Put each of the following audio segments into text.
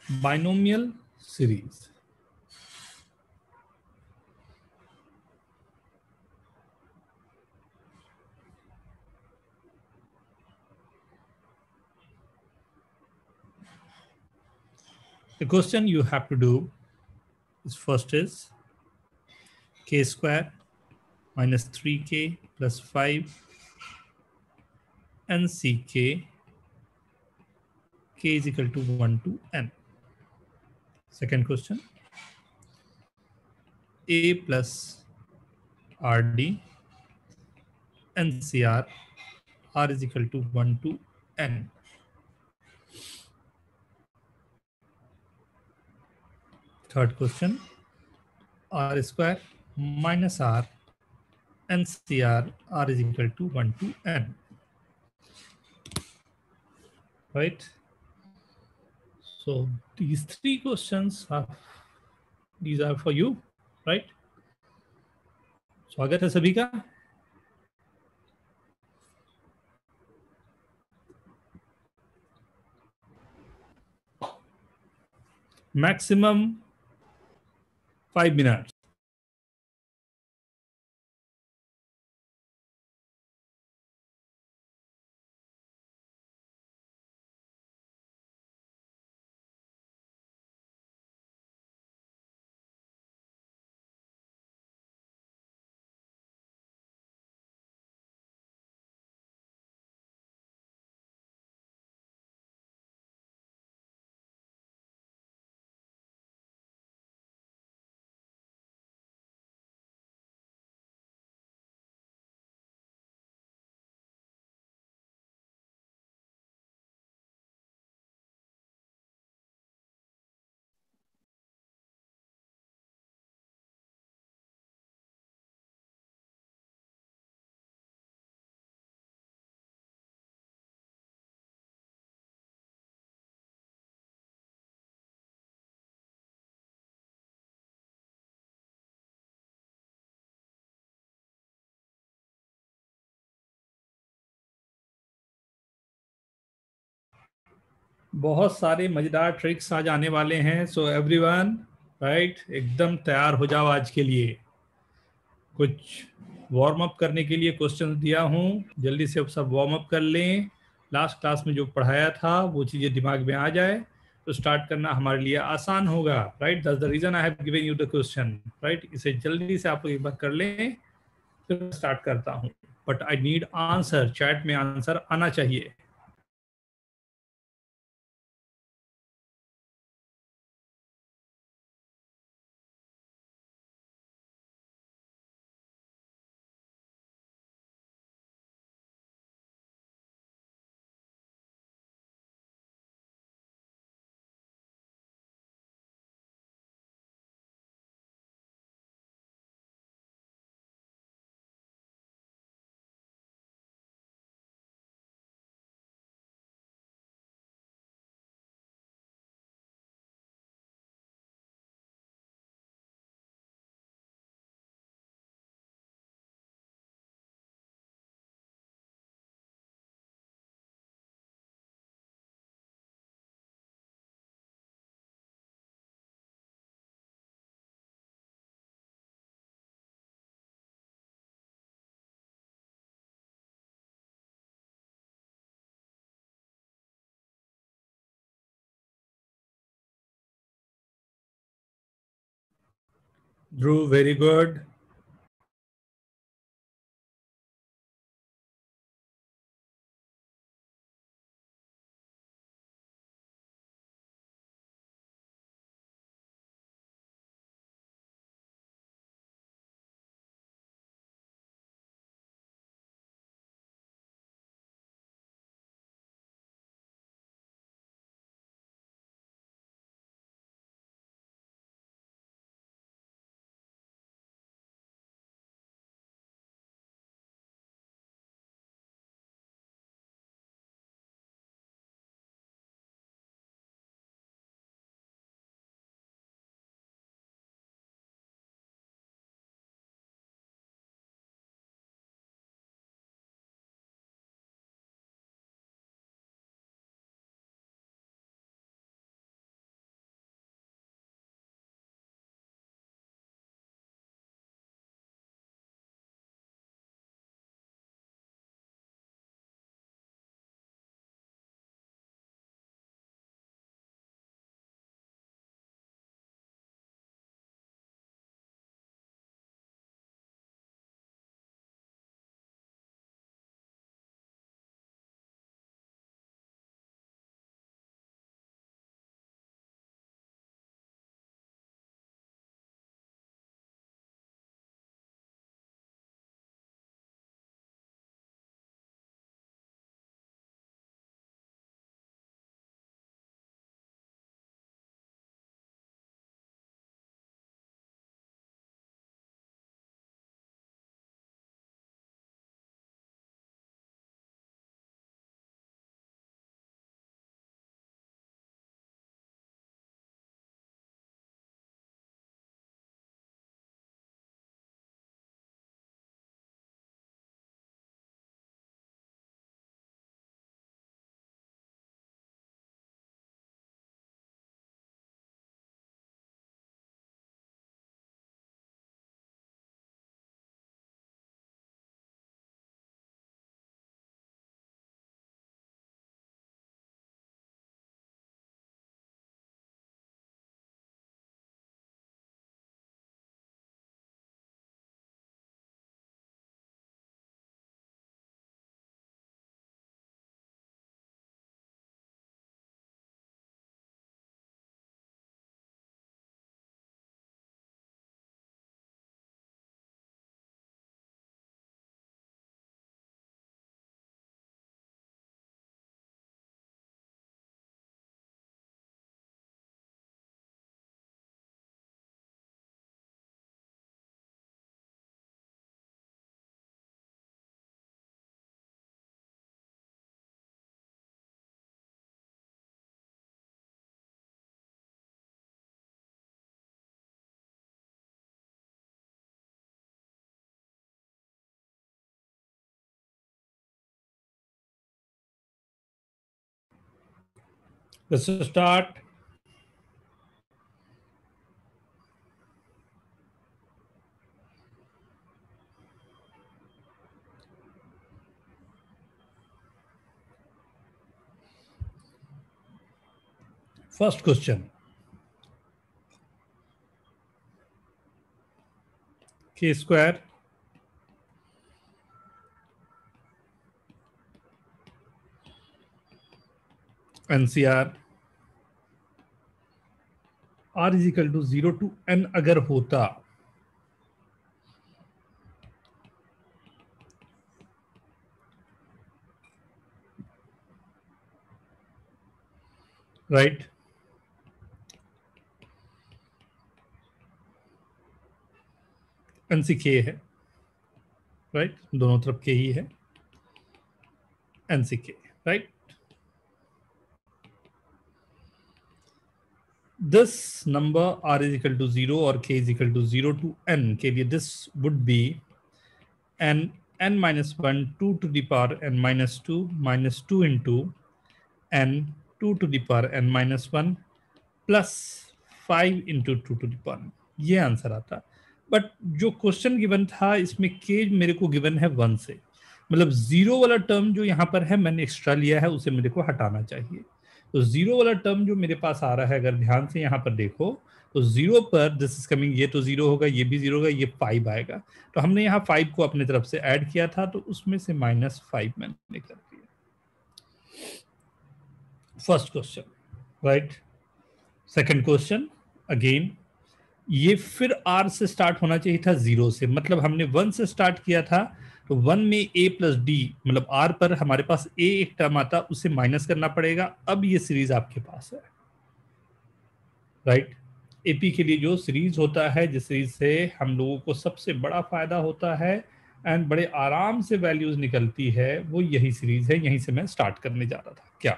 binomial series. The question you have to do is first is k square minus 3k plus 5 n ck k is equal to 1 to n. Second question, a plus rd ncr r is equal to 1 to n. Third question, r square minus r ncr r is equal to 1 to n. Right? So these three questions these are for you, right? स्वागत है सभी का. Maximum 5 minutes. बहुत सारे मजेदार tricks आज आने वाले हैं. सो एवरीवन, राइट, एकदम तैयार हो जाओ आज के लिए. कुछ वार्म अप करने के लिए क्वेश्चन दिया हूं, जल्दी से सब वार्म अप कर लें. लास्ट क्लास में जो पढ़ाया था वो चीजें दिमाग में आ जाए तो स्टार्ट करना हमारे लिए आसान होगा. Right, that's the reason I have given you the question. Right, इसे जल्दी से आप लोग एक बार कर लें, फिर स्टार्ट करता हूं. But I need answer. Chat में आंसर आना चाहिए. Dhruv, very good. Let's start. First question. K square NCR R is equal to 0 to n अगर होता, राइट, NC K है, राइट, दोनों तरफ K ही है, NC K, right. This number R is equal to 0 और K is equal to 0 to n के लिए this would be n minus 1 2 to the power n minus 2 into n 2 to the power n minus 1 plus 5 into 2 to the power. ये answer आता. But जो question given था इसमें K मेरे को given है 1 से, मतलब 0 वाला टर्म जो यहाँ पर है मैंने एक्स्ट्रा लिया है, उसे मेरे को हटाना चाहिए. तो 0 वाला टर्म जो मेरे पास आ रहा है, अगर ध्यान से यहाँ पर देखो तो 0 पर दिस इज कमिंग, ये तो 0 होगा, ये भी 0 होगा, ये 5 आएगा. तो हमने यहाँ 5 को अपने तरफ से ऐड किया था, तो उसमें से -5 मैंने कर दिया. First question, right. Second question again, ये फिर R से स्टार्ट होना चाहिए था 0 से, मतलब हमने 1 से स्टार्ट किया था, तो 1 में A प्लस डी, मतलब R पर हमारे पास A एक टर्म आता, उसे माइनस करना पड़ेगा. अब ये सीरीज आपके पास है, राइट. AP के लिए जो सीरीज होता है, जिस सीरीज से हम लोगों को सबसे बड़ा फायदा होता है एंड बड़े आराम से वैल्यूज निकलती है, वो यही सीरीज है. यहीं से मैं स्टार्ट करने जा रहा था. क्या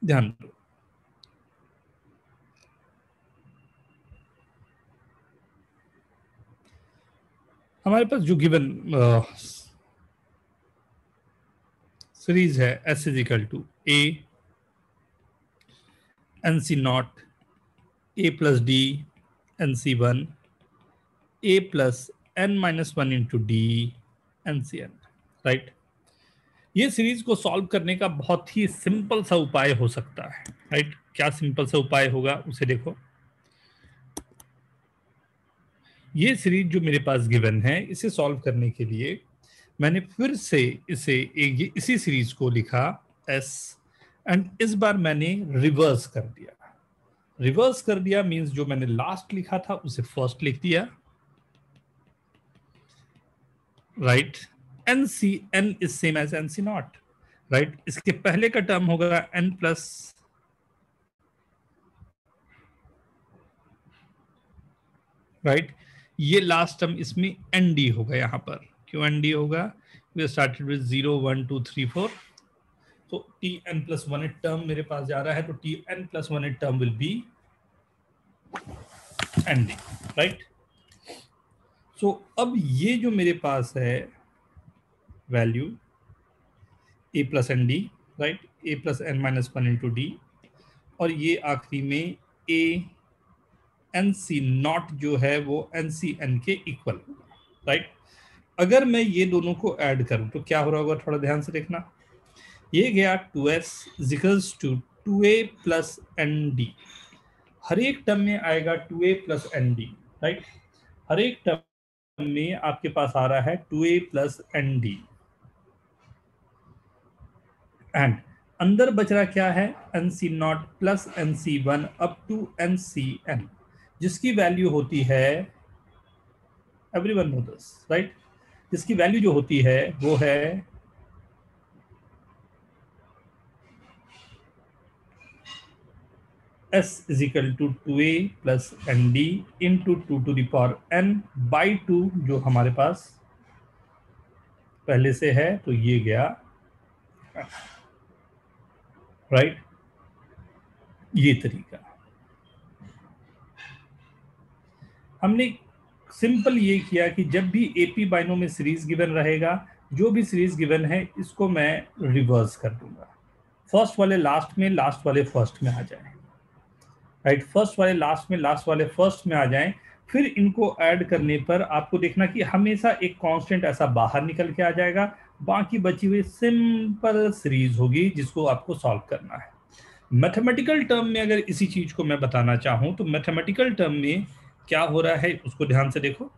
ध्यान दो, हमारे पास जो गिवन सीरीज है S is equal to A NC not A plus d NC1 A plus n minus 1 into d NCn, right. ये सीरीज को सॉल्व करने का बहुत ही सिंपल सा उपाय हो सकता है, राइट. क्या सिंपल सा उपाय होगा उसे देखो. ये सीरीज जो मेरे पास गिवन है, इसे सॉल्व करने के लिए मैंने फिर से इसी सीरीज को लिखा S, एंड इस बार मैंने रिवर्स कर दिया. रिवर्स कर दिया मींस जो मैंने लास्ट लिखा था उसे फर्स्ट लिख दिया, right. NCn is same as NC not, right. इसके पहले का टर्म होगा n प्लस, राइट. ये लास्ट टर्म इसमें ND होगा. यहाँ पर क्यों ND होगा? वी स्टार्टेड विद 0 1 2 3 4, तो Tn प्लस 1 टर्म मेरे पास जा रहा है, तो Tn plus 1 term will be ND, right. So अब ये जो मेरे पास है value A plus ND, right, A plus n minus 1 into D, और ये आखिरी में A NC नॉट जो है वो NCn के इक्वल होगा, राइट. अगर मैं ये दोनों को ऐड करूं तो क्या हो रहा होगा, थोड़ा ध्यान से देखना. ये गया 2s equals to 2a plus ND. हर एक टर्म में आएगा 2a प्लस ND, राइट. हर एक टर्म में आपके पास आ रहा है 2a प्लस ND, एंड अंदर बच रहा क्या है, NC not plus NC1 up to NCn, जिसकी वैल्यू होती है, एवरीवन नो दिस, राइट. जिसकी वैल्यू जो होती है वो है S is equal to 2a plus ND into 2 to the power n by 2, जो हमारे पास पहले से है. तो ये गया, राइट. ये तरीका हमने सिंपल ये किया कि जब भी AP बाइनोम में सीरीज गिवन रहेगा, जो भी सीरीज गिवन है इसको मैं रिवर्स कर दूंगा. फर्स्ट वाले लास्ट में, लास्ट वाले फर्स्ट में आ जाए, राइट। फर्स्ट वाले लास्ट में, लास्ट वाले फर्स्ट में आ जाएं। फिर इनको ऐड करने पर आपको देखना कि हमेशा एक कांस्टेंट ऐसा बाहर निकल के आ जाएगा। बाकी बची हुई सिंपल सीरीज होगी जिसको आपको सॉल्व करना है। मैथमेटिकल टर्म में अगर इसी चीज को मैं बताना चाहूं तो मैथमेटिकल टर्म में क्या हो रहा है उसको ध्यान से देखो।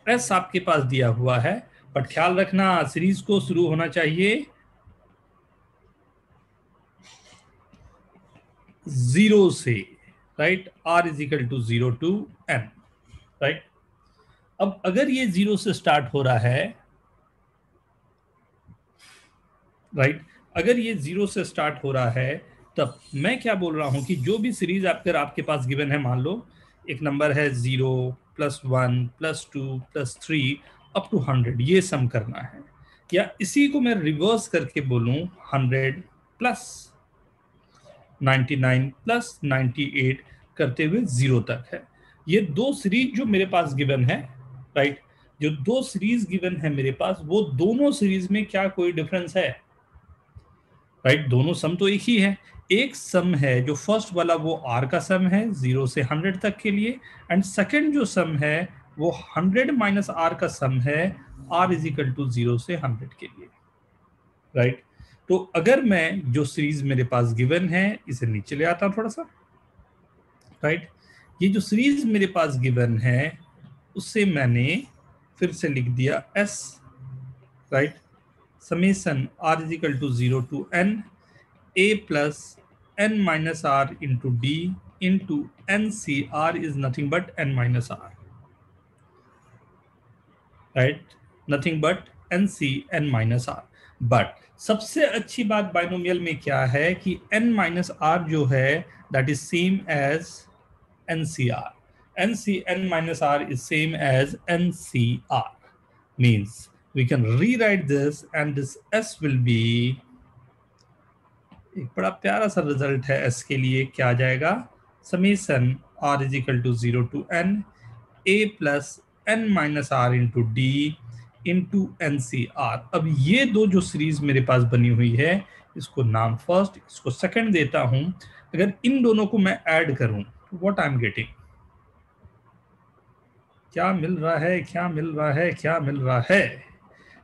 एस आपके पास दिया हुआ है, बट ख्याल रखना सीरीज को शुरू होना चाहिए 0 से, right. r is equal to 0 to n, right. अब अगर ये 0 से स्टार्ट हो रहा है, राइट, अगर ये 0 से स्टार्ट हो रहा है, तब मैं क्या बोल रहा हूं कि जो भी सीरीज आपके पास गिवन है, मान लो एक नंबर है 0 plus 1 plus 2 plus 3 up to 100, ये सम करना है। या इसी को मैं रिवर्स करके बोलूं 100 प्लस 99 प्लस 98 करते हुए 0 तक है। ये दो सीरीज जो मेरे पास गिवन है, राइट, जो दो सीरीज गिवन है मेरे पास, वो दोनों सीरीज में क्या कोई डिफरेंस है? राइट, दोनों सम तो एक ही है। एक सम है जो फर्स्ट वाला वो r का सम है 0 से 100 तक के लिए, एंड सेकंड जो सम है वो 100 माइनस r का सम है r इज इक्वल टू 0 से 100 के लिए, राइट। तो अगर मैं जो सीरीज मेरे पास गिवन है इसे नीचे ले आता हूं थोड़ा सा, राइट। ये जो सीरीज मेरे पास गिवन है उससे मैंने फिर से लिख दिया s, right, summation r is equal to 0 to n a plus n minus r into d into nc, r is nothing but n minus r, right, nothing but nc n minus r। but सबसे अच्छी बात binomial में क्या है कि n minus r जो है that is same as ncr, nc n minus r is same as ncr, means we can rewrite this and this s will be, एक बड़ा प्यारा सा रिजल्ट है एस के लिए, क्या आ जाएगा, summation r is equal to 0 to n a plus n minus r into d into N C r. अब ये दो जो सीरीज मेरे पास बनी हुई है, इसको नाम फर्स्ट, इसको सेकंड देता हूं। अगर इन दोनों को मैं ऐड करूं तो व्हाट आई एम गेटिंग, क्या मिल रहा है, क्या मिल रहा है, क्या मिल रहा है?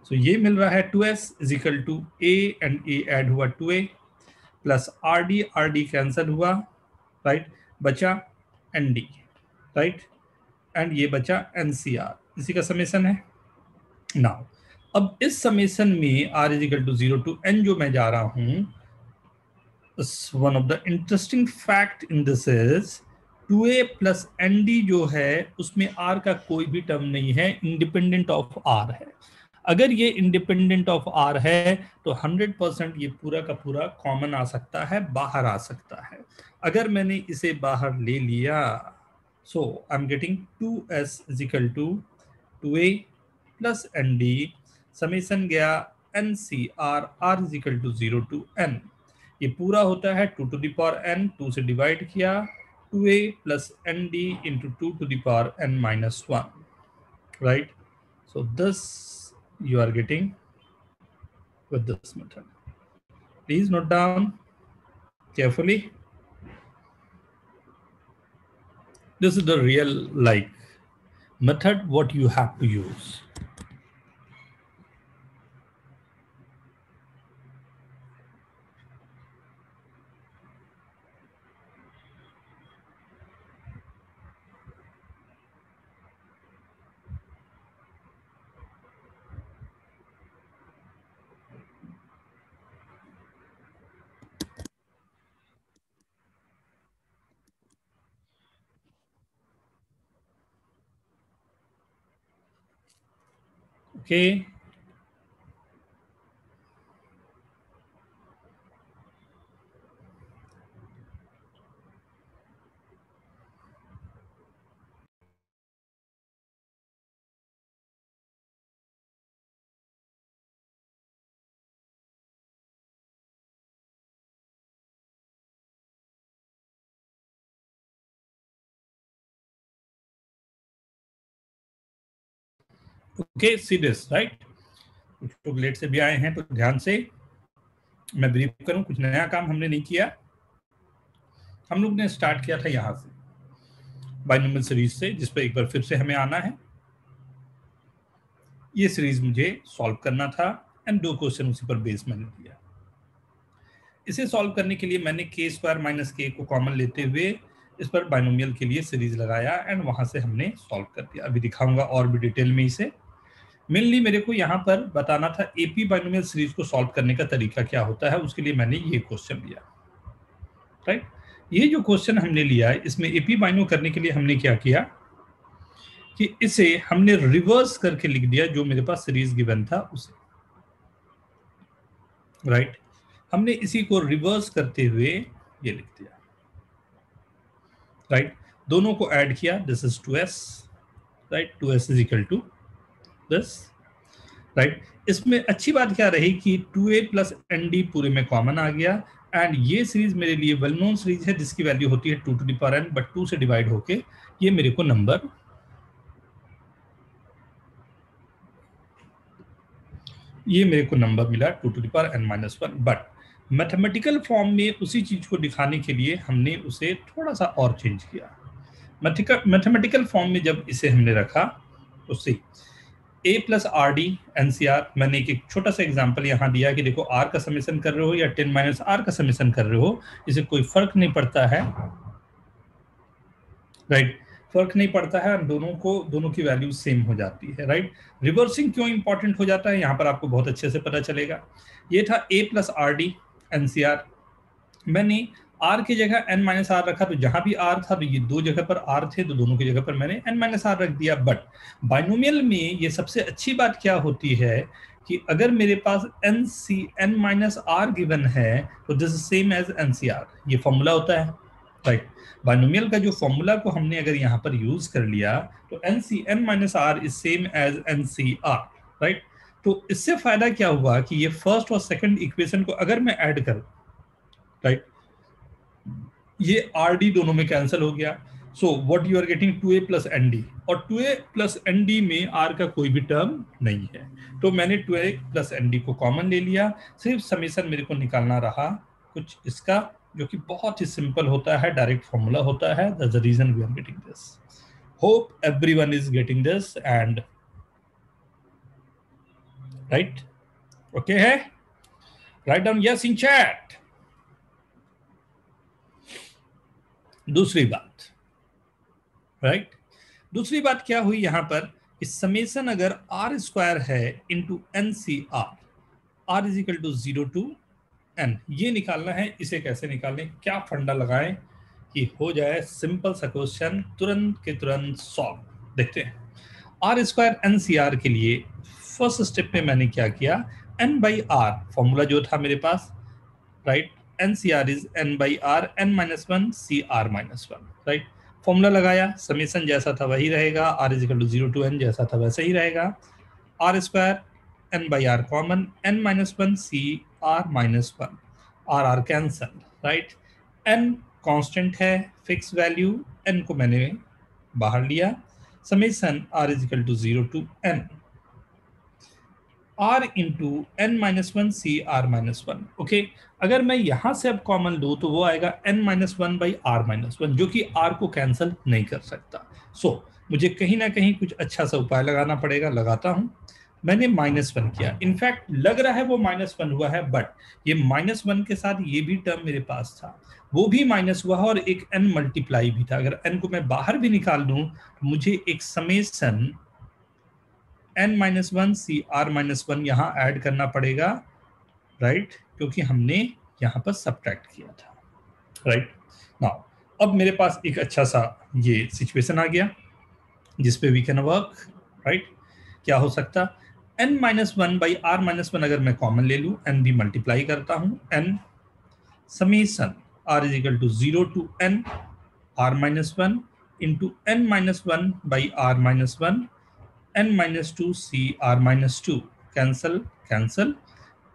सो ये मिल रहा है 2s is equal to a and a add हुआ 2a plus r d cancel हुआ, राइट, बचा एन डी, राइट, एंड ये बचा एन सी आर, इसी का समेशन है। नाउ अब इस समेशन में r is equal to 0 to n जो मैं जा रहा हूं, one of the interesting fact in this is 2a plus N d जो है उसमें r का कोई भी टर्म नहीं है, इंडिपेंडेंट ऑफ r है। अगर ये इंडिपेंडेंट ऑफ r है तो 100% ये पूरा का पूरा कॉमन आ सकता है, बाहर आ सकता है। अगर मैंने इसे बाहर ले लिया, so I am getting 2s is equal to 2a plus N D, summation गया N C R, R is equal to 0 to n। ये पूरा होता है 2 टू द पावर n, 2 से डिवाइड किया, 2a plus N d into 2 to the power n minus 1, right. So this you are getting with this method. Please note down carefully. This is the real like method what you have to use. Okay. Okay, see this, right? कुछ लोग late से भी आए हैं तो ध्यान से मैं ब्रीफ करूं, कुछ नया काम हमने नहीं किया। हम लोग ने स्टार्ट किया था यहाँ से बाइनोमियल सीरीज से, जिस पर एक बार फिर से हमें आना है। ये सीरीज मुझे सॉल्व करना था एंड 2 क्वेश्चन उसी पर बेस मैंने दिया। इसे सॉल्व करने के लिए मैंने k स्क्वायर माइनस k को कॉमन लेते हुए इस पर बाइनोमियल के लिए सीरीज लगाया एंड वहां से हमने सॉल्व कर दिया। अभी दिखाऊंगा और भी डिटेल में इसे। मेनली मेरे को यहाँ पर बताना था एपी बाइनोमियल सीरीज को सॉल्व करने का तरीका क्या होता है, उसके लिए मैंने ये क्वेश्चन लिया। राइट, ये जो क्वेश्चन हमने लिया है इसमें एपी बाइनो करने के लिए हमने क्या किया कि इसे हमने रिवर्स करके लिख दिया, जो मेरे पास सीरीज गिवन था उसे। राइट, हमने इसी को रिवर्स करते हुए ये लिख दिया। राइट, दोनों को ऐड किया, this is 2s। Right, 2s is equal to this. Right, इसमें अच्छी बात क्या रही कि 2a प्लस nd पूरे में कॉमन आ गया एंड ये सीरीज मेरे लिए वेल नोन सीरीज है जिसकी वैल्यू होती है 2 to the power n, but 2 से डिवाइड होके ये मेरे को नंबर मिला 2 to the power n minus 1। But mathematical form में उसी चीज को दिखाने के लिए हमने उसे थोड़ा सा और चेंज किया। मैथमेटिकल फॉर्म में जब इसे हमने रखा उससे a plus r D NCR, मैंने एक छोटा सा एग्जांपल यहाँ दिया कि देखो r का समेशन कर रहे हो या 10 माइनस r का समेशन कर रहे हो, इसे कोई फर्क नहीं पड़ता है। राइट, फर्क नहीं पड़ता है, दोनों की वैल्यू सेम हो जाती है। राइट, रिवर्सिंग क्यों इंपॉर्टेंट हो जाता है यहाँ पर आपको बहुत अच्छे से पता चलेगा। ये था a plus r D NCR, मैंने r की जगह n माइनस आर रखा, तो जहां भी r था तो ये 2 जगह पर r थे, तो दोनों की जगह पर मैंने n माइनस आर रख दिया। बट बाइनोमियल में ये सबसे अच्छी बात क्या होती है कि अगर मेरे पास n माइनस आर गिवन है तो this is same as NCR, ये फॉर्मूला होता है। राइट, बाइनोमियल का जो फॉर्मूला को हमने अगर यहाँ पर यूज कर लिया तो n minus r is same as NCR। Right, तो इससे फायदा क्या हुआ कि ये फर्स्ट और सेकंड इक्वेशन को अगर मैं ऐड करूं, राइट, ये आर डी दोनों में कैंसिल हो गया। So what you are getting 2a plus N d, और 2a प्लस एन डी में r का कोई भी टर्म नहीं है, तो मैंने 2a प्लस एन डी को कॉमन ले लिया। सिर्फ समेशन मेरे को निकालना रहा कुछ इसका, जो कि बहुत ही सिंपल होता है, डायरेक्ट फॉर्मूला होता है। That's the reason we are getting this. Hope everyone is getting this and right, okay है, write down yes in chat. दूसरी बात, राइट, दूसरी बात क्या हुई यहाँ पर, इस समेशन अगर आर स्क्वायर है into NCR, r is equal to 0 to n, ये निकालना है। इसे कैसे निकालें, क्या फंडा लगाएं कि हो जाए सिंपल सा क्वेश्चन तुरंत के तुरंत सॉल्व। देखते हैं आर स्क्वायर NCR के लिए फर्स्ट स्टेप में मैंने क्या किया, n बाई आर फॉर्मूला जो था मेरे पास, right, NCR is n by R n minus 1 CR minus 1। Right, formula लगाया, समेशन जैसा था वही रहेगा, r is equal to 0 to n जैसा था वैसे ही रहेगा। r square n by R common, n minus 1 CR minus 1, r cancel. Right, n constant है, फिक्स वैल्यू, n को मैंने बाहर लिया, summation r is equal to 0 to n r into n minus 1 CR minus 1। Okay, अगर मैं यहां से अब कॉमन लूं तो वो आएगा n minus 1 by r minus 1, जो कि r को कैंसिल नहीं कर सकता। सो मुझे कहीं ना कहीं कुछ अच्छा सा उपाय लगाना पड़ेगा, लगाता हूं। मैंने -1 किया, इनफैक्ट लग रहा है वो -1 हुआ है, बट ये -1 के साथ ये भी टर्म मेरे पास था, वो भी माइनस हुआ और एक n मल्टीप्लाई भी था। अगर n को मैं बाहर भी निकाल दूं तो मुझे एक summation n minus 1 CR minus 1 यहाँ ऐड करना पड़ेगा। राइट, क्योंकि हमने यहाँ पर सब्ट्रैक्ट किया था। राइट, नाउ अब मेरे पास एक अच्छा सा ये सिचुएशन आ गया जिसपे वी कैन वर्क। राइट, क्या हो सकता, n minus 1 by R minus 1 अगर मैं कॉमन ले लूँ, n भी मल्टीप्लाई करता हूँ, n summation r is equal to 0 to n R minus 1 into n minus 1 by R minus 1 n minus 2 CR minus 2, cancel cancel,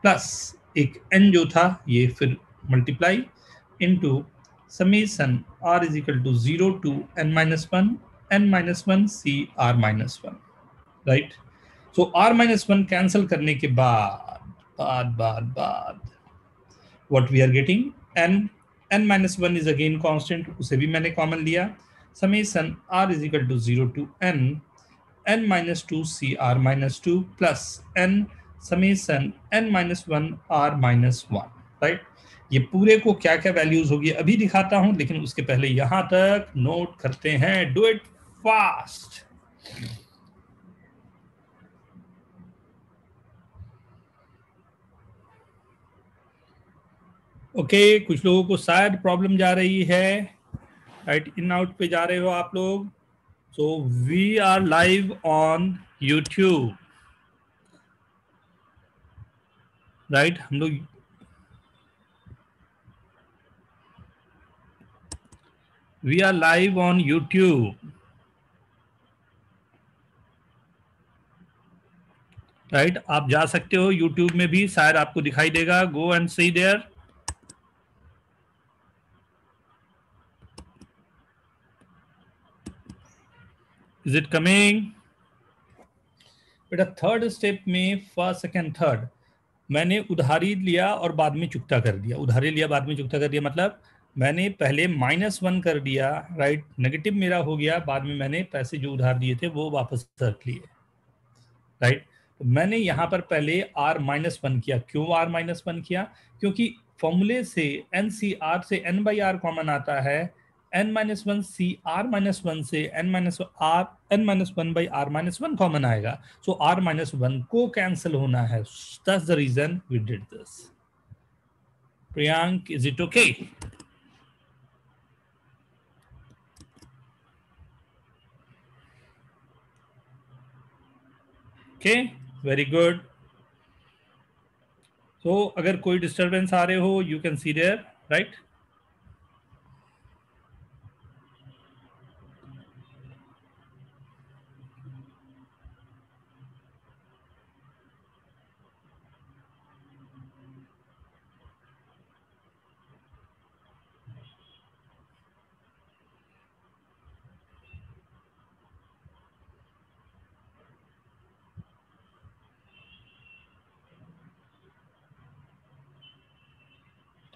plus एक n जो था ये फिर multiply into summation r is equal to 0 to n minus 1 CR minus 1। Right, so r minus 1 cancel करने के बाद what we are getting n minus 1 is again constant, उसे भी मैंने कॉमन लिया. Summation r is equal to 0 to n minus 2 cr minus 2 plus n summation n minus 1 r minus 1, right. ये पूरे को क्या क्या वैल्यूज होगी अभी दिखाता हूं, लेकिन उसके पहले यहां तक नोट करते हैं. Do it fast. ओके, कुछ लोगों को शायद प्रॉब्लम जा रही है, राइट. इन आउट पे जा रहे हो आप लोग. So we are live on YouTube, right. हम लोग we are live on YouTube, right. आप जा सकते हो यूट्यूब में भी, शायद आपको दिखाई देगा. Go and see there. Is it coming? बेटा थर्ड स्टेप में फर्स्ट सेकंड थर्ड मैंने उधारी लिया और बाद में चुकता कर दिया. उधारी लिया बाद में चुकता कर दिया मतलब मैंने पहले -1 कर दिया, राइट. नेगेटिव मेरा हो गया, बाद में मैंने पैसे जो उधार दिए थे वो वापस रख लिए, राइट. तो मैंने यहाँ पर पहले r-1 किया. क्यों r-1 किया? क्योंकि फॉर्मूले से एन सी आर से n बाई आर कॉमन आता है. n-1 सी r-1 से n-1 बाई r-1 कॉमन आएगा. सो r-1 को कैंसिल होना है. That's the reason we did this. Priyank, is it okay? Okay, very good. तो अगर कोई डिस्टर्बेंस आ रहे हो you can see there, right.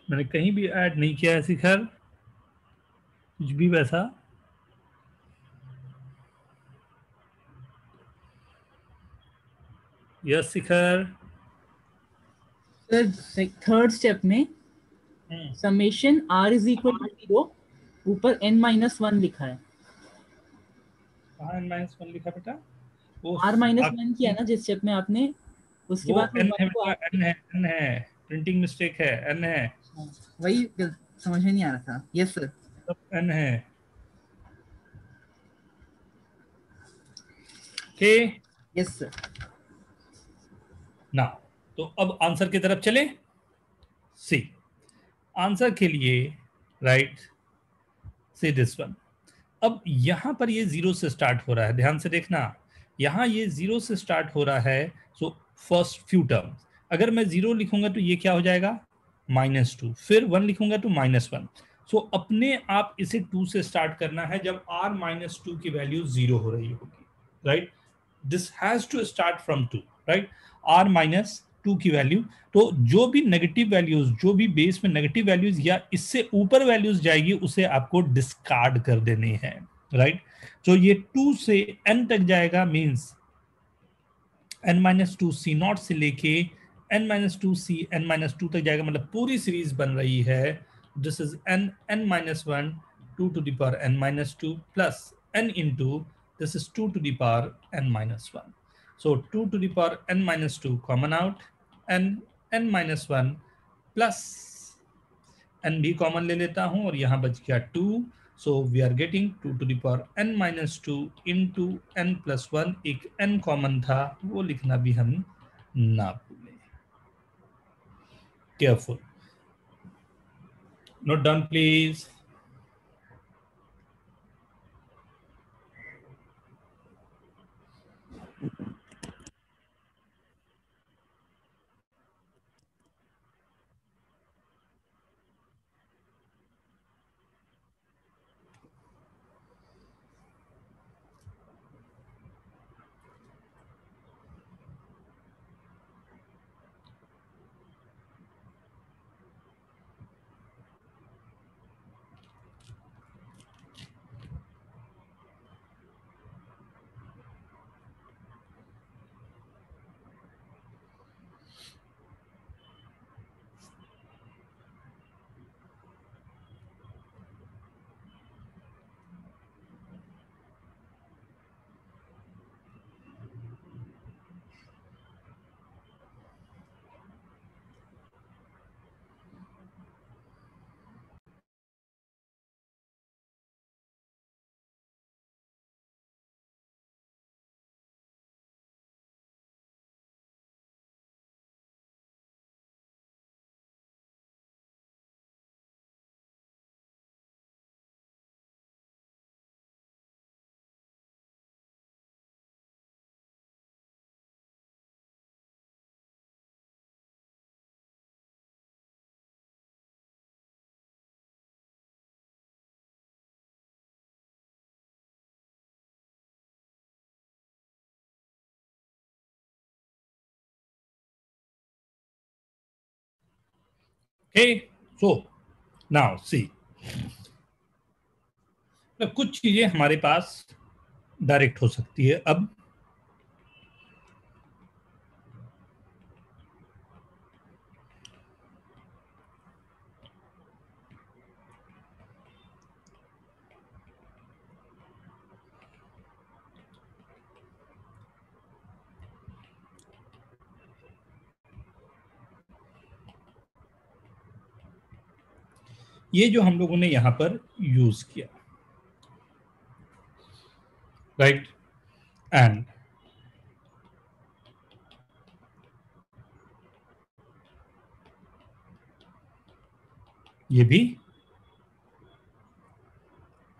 मैंने कहीं भी ऐड नहीं किया है शिखर, कुछ भी वैसा. Yes Shikhar. Sir third step में summation r is equal to 0, ऊपर n-1 लिखा है. कहाँ n-1 लिखा बेटा? वो r-1 किया ना जिस स्टेप में आपने, उसके वो बाद n है बेटा, n है. प्रिंटिंग मिस्टेक है, n है. वही समझ में नहीं आ रहा था. Yes sir. सब n है. ओके. Yes sir. ना तो अब आंसर की तरफ चले. सी आंसर के लिए, राइट, सी दिस वन. अब यहां पर ये 0 से स्टार्ट हो रहा है, ध्यान से देखना. यहां ये 0 से स्टार्ट हो रहा है. सो फर्स्ट फ्यू टर्म्स, अगर मैं 0 लिखूंगा तो ये क्या हो जाएगा? -2. फिर 1 लिखूंगा तो -1. सो अपने आप इसे 2 से स्टार्ट करना है जब r-2 की वैल्यू 0 हो रही होगी, right. This has to start from 2, right. r-2 की वैल्यू, तो जो भी नेगेटिव वैल्यूज, जो भी बेस में नेगेटिव वैल्यूज या इससे ऊपर वैल्यूज जाएगी उसे आपको डिस्कार्ड कर देने हैं, राइट. तो ये 2 से n तक जाएगा, मींस n-2 c0 से लेके n-2 c n-2 तक जाएगा, मतलब पूरी सीरीज बन रही है. This is n-1 2 to the power n-2 plus n into this is 2 to the power n-1. So 2 to the power n-2 common out, n-1 plus n भी कॉमन ले लेता हूं और यहां बच गया 2. So we are getting 2 to the power n-2 into n plus 1. एक n common था, वो लिखना भी हम ना भूलें. Careful. Note down please. Okay, so now see, तो कुछ चीजें हमारे पास डायरेक्ट हो सकती है। अब ये जो हम लोगों ने यहां पर यूज किया, राइट, एंड ये भी,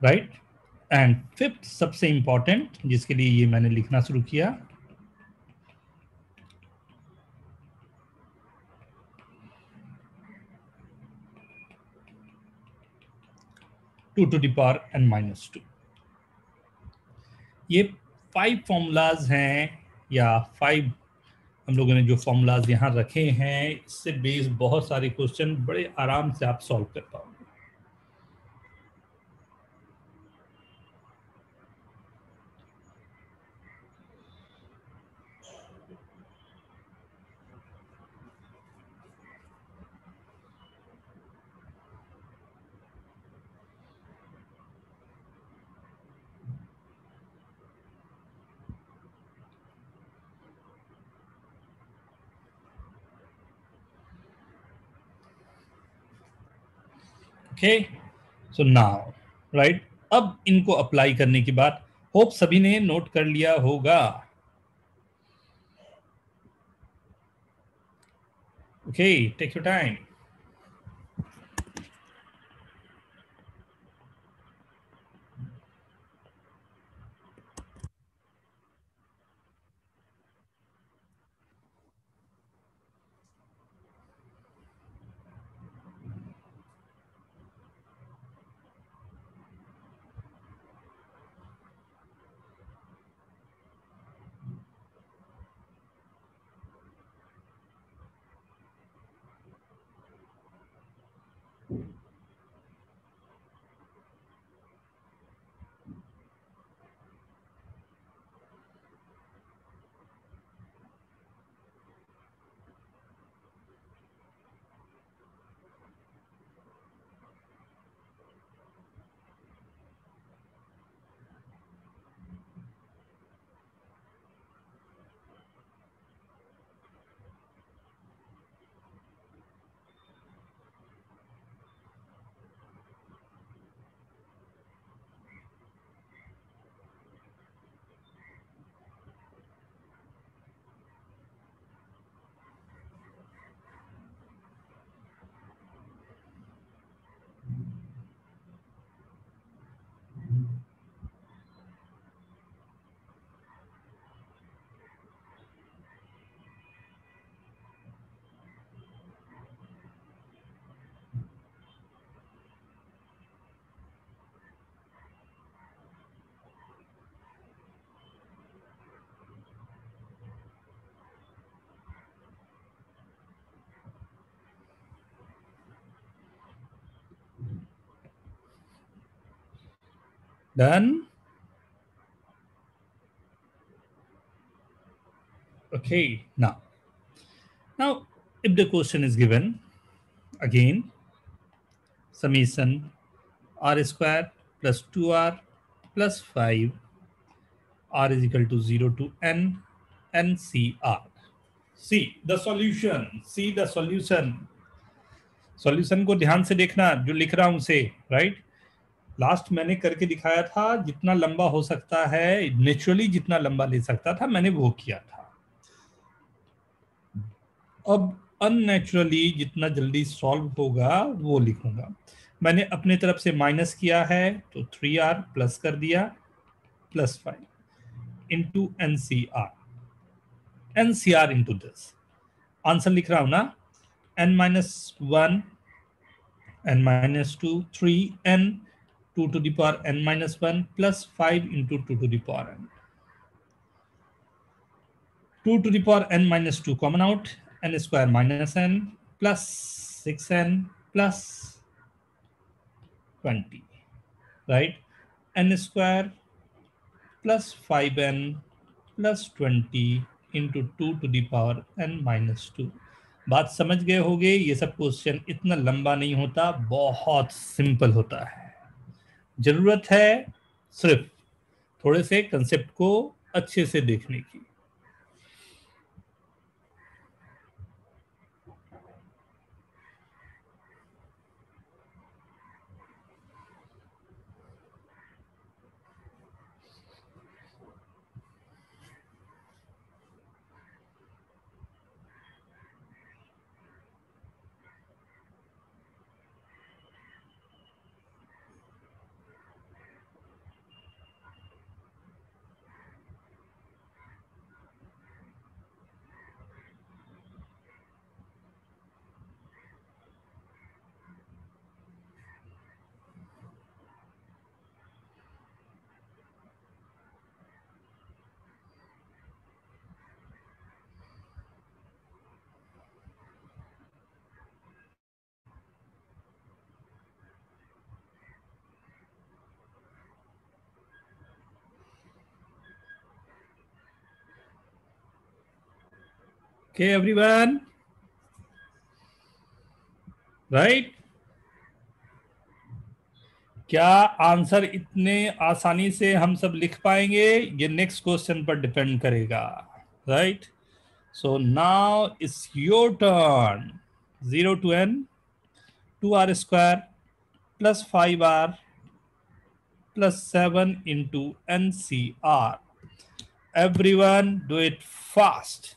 राइट, एंड फिफ्थ सबसे इंपॉर्टेंट, जिसके लिए ये मैंने लिखना शुरू किया, to to the power n-2। ये 5 फॉर्मूलाज हैं, या 5 हम लोगों ने जो फॉर्मूलाज यहाँ रखे हैं, इससे बेस्ड बहुत सारे क्वेश्चन बड़े आराम से आप सॉल्व कर पाओगे। ओके, सो नाउ, राइट, अब इनको अप्लाई करने के बाद होप सभी ने नोट कर लिया होगा। Okay, take your time. Done? Okay, now if the question is given again, summation r square plus 2r plus 5 r is equal to 0 to n ncr. See the solution, see the solution. Solution को ध्यान से देखना जो लिख रहा हूं उसे, right. Last मैंने करके दिखाया था, जितना लंबा हो सकता है, नेचुरली जितना लंबा ले सकता था मैंने वो किया था। अब अननेचुरली जितना जल्दी सॉल्व होगा वो लिखूंगा। मैंने अपने तरफ से माइनस किया है तो 3r प्लस कर दिया plus 5 into NCR, NCR into this. Answer लिख रहा हूं ना, n-1 n-2 3n 2 to the power n-1 plus 5 into 2 to the power n. 2 to the power n-2 common out, n square minus n plus 6n plus 20, right? n square plus 5n plus 20 into 2 to the power n-2। बात समझ गए होगे? ये सब question इतना लंबा नहीं होता, बहुत सिंपल होता है। जरूरत है सिर्फ थोड़े से कंसेप्ट को अच्छे से देखने की। Okay, everyone, right? क्या आंसर इतने आसानी से हम सब लिख पाएंगे? ये नेक्स्ट क्वेश्चन पर डिपेंड करेगा, right? So now it's your turn. 0 to n 2r square plus 5r plus 7 into ncr. Everyone do it fast.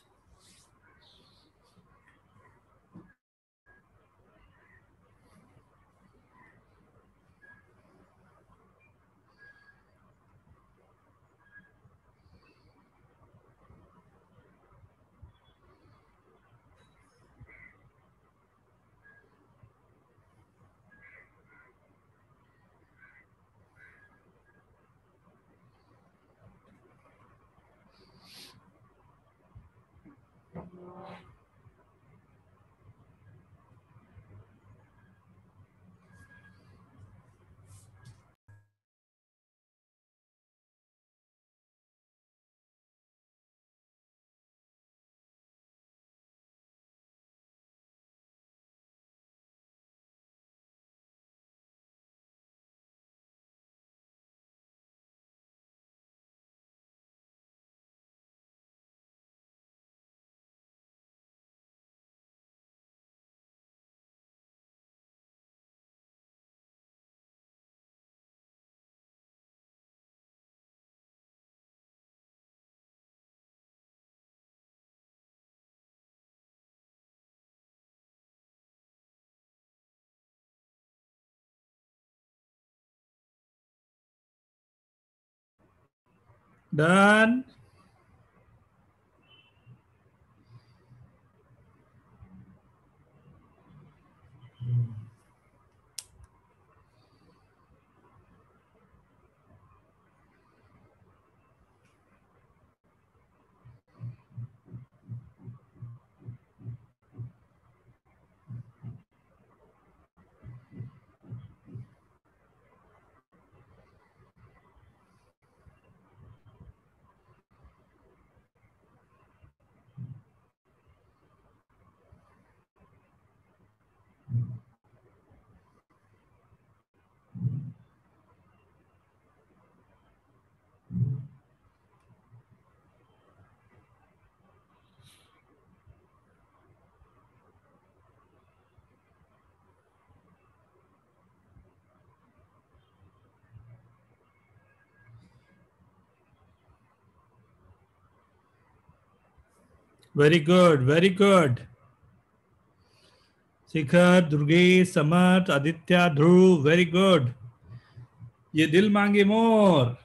Done. Very good, very good. Shikhar, Durgesh, Samarth, Aditya, Dhruv, very good. ये दिल मांगे मोर।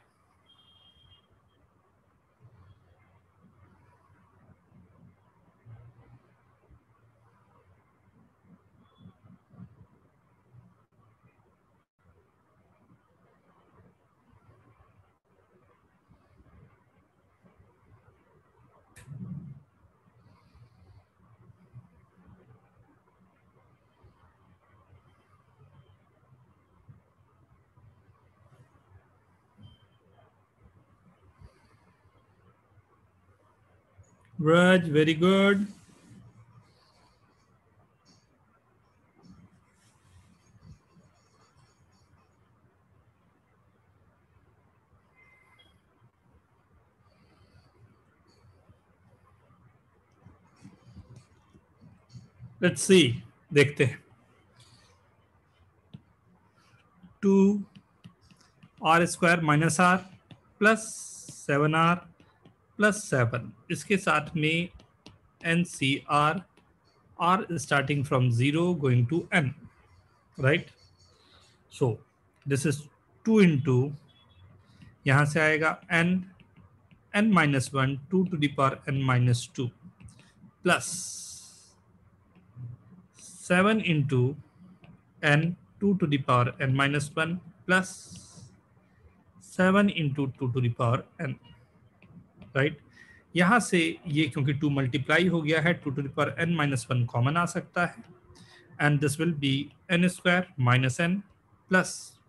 Raj, very good. Let's see, देखते हैं. 2r² minus r plus 7r plus 7, इसके साथ में NCR, r starting from 0 going to n, right? So this is 2 into, यहाँ से आएगा n minus 1 2 to the power n minus 2 plus 7 into n 2 to the power n minus 1 plus 7 into 2 to the power n, right? यहाँ से ये क्योंकि 2 multiply हो गया है, 2 to the power n minus 1 common आ सकता है, and this will be n square minus n plus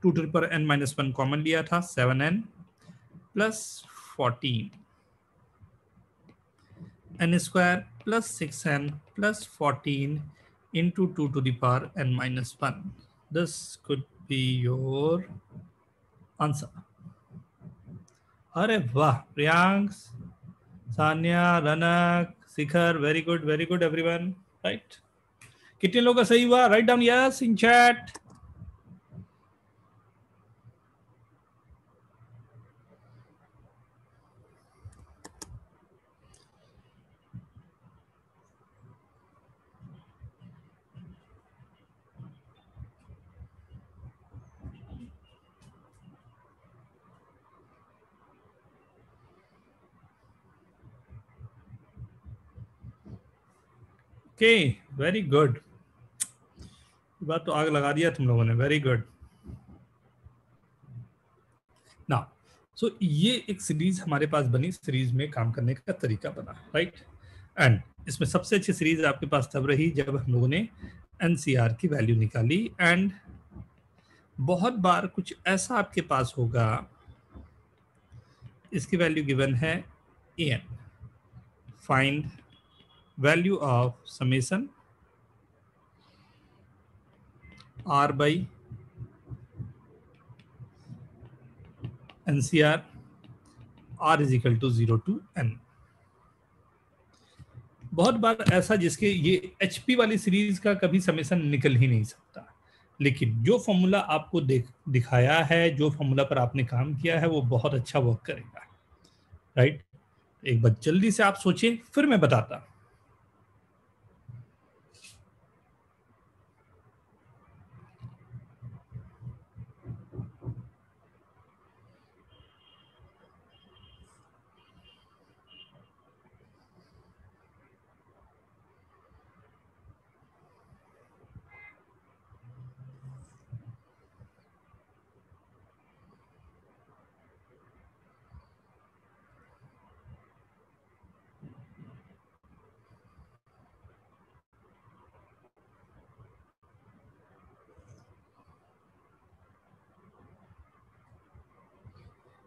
2 to the power n minus 1 common लिया था, 7n plus 14 n square plus 6n plus 14 into 2 to the power n minus 1. This could be your answer. अरे वाह, प्रियांक, सान्या, रनक, शिखर, very good everyone, right? कितने लोगों का सही हुआ? Right down yes in chat. Okay, very good. बात तो आग लगा दिया तुम लोगों ने, वेरी गुड. ना सो ये एक सीरीज हमारे पास बनी, सीरीज में काम करने का तरीका बना, राइट? एंड इसमें सबसे अच्छी सीरीज आपके पास तब रही जब हम लोगों ने NCR की वैल्यू निकाली. एंड बहुत बार कुछ ऐसा आपके पास होगा, इसकी वैल्यू गिवन है an, find value of summation r by NCR r is equal to 0 to n. बहुत बार ऐसा जिसके ये HP वाली सीरीज का कभी समेशन निकल ही नहीं सकता, लेकिन जो फॉर्मूला आपको दिखाया है, जो फॉर्मूला पर आपने काम किया है, वो बहुत अच्छा वर्क करेगा, राइट? एक बार जल्दी से आप सोचें, फिर मैं बताता.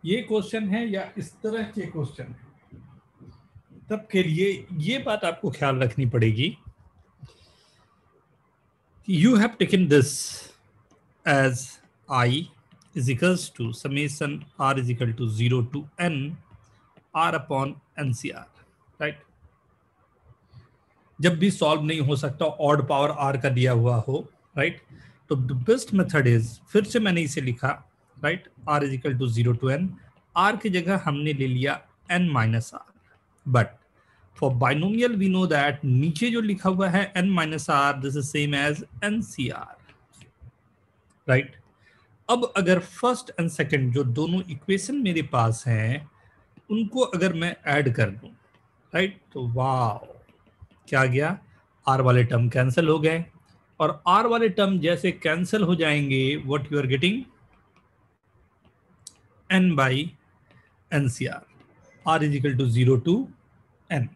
ये क्वेश्चन है या इस तरह के क्वेश्चन है, तब के लिए ये बात आपको ख्याल रखनी पड़ेगी. You have taken this as I is equals to summation r is equal to 0 to n r upon NCR, right? जब भी सॉल्व नहीं हो सकता, ऑड पावर r का दिया हुआ हो, राइट? तो द बेस्ट मेथड इज, फिर से मैंने इसे लिखा, right? r is equal to 0 to n, r की जगह हमने ले लिया n minus r, but for binomial we know that नीचे जो लिखा हुआ है n minus r, this is same as NCR, right? अब अगर फर्स्ट एंड सेकंड जो दोनों इक्वेशन मेरे पास हैं, उनको अगर मैं ऐड कर दूं, राइट, तो वाह, क्या गया? r वाले टर्म कैंसिल हो गए, और r वाले टर्म जैसे कैंसिल हो जाएंगे, what you are getting? n by NCR, r is equal to 0 to n,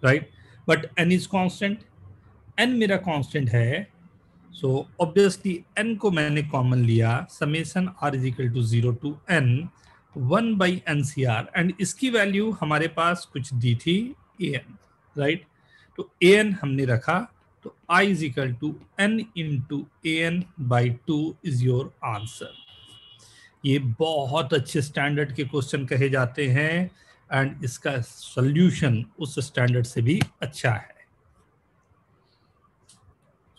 right? But n is constant, n मेरा constant है, so obviously n को मैंने कॉमन लिया, summation r is equal to 0 to n, 1/NCR and इसकी value हमारे पास कुछ दी थी an, right? तो an हमने रखा, तो I is equal to n into an/2 is your answer. ये बहुत अच्छे स्टैंडर्ड के क्वेश्चन कहे जाते हैं एंड इसका सॉल्यूशन उस स्टैंडर्ड से भी अच्छा है।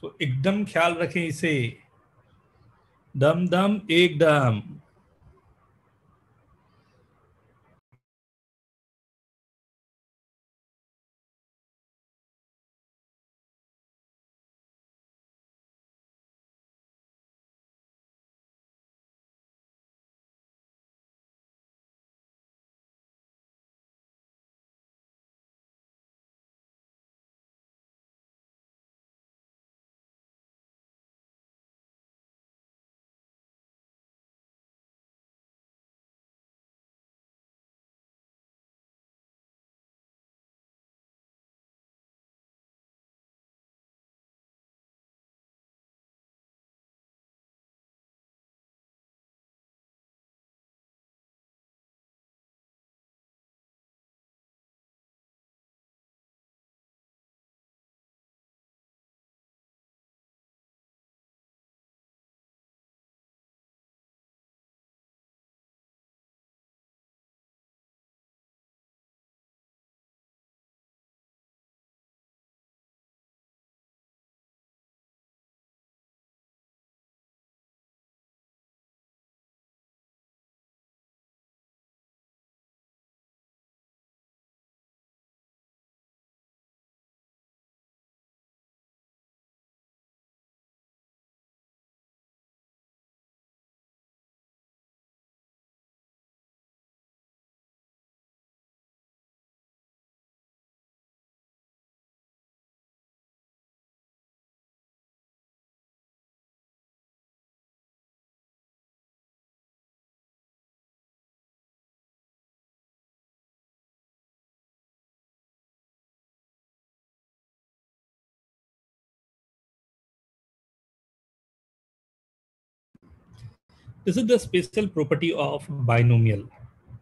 तो एकदम ख्याल रखें इसे, दम दम एकदम। This is the special property of binomial,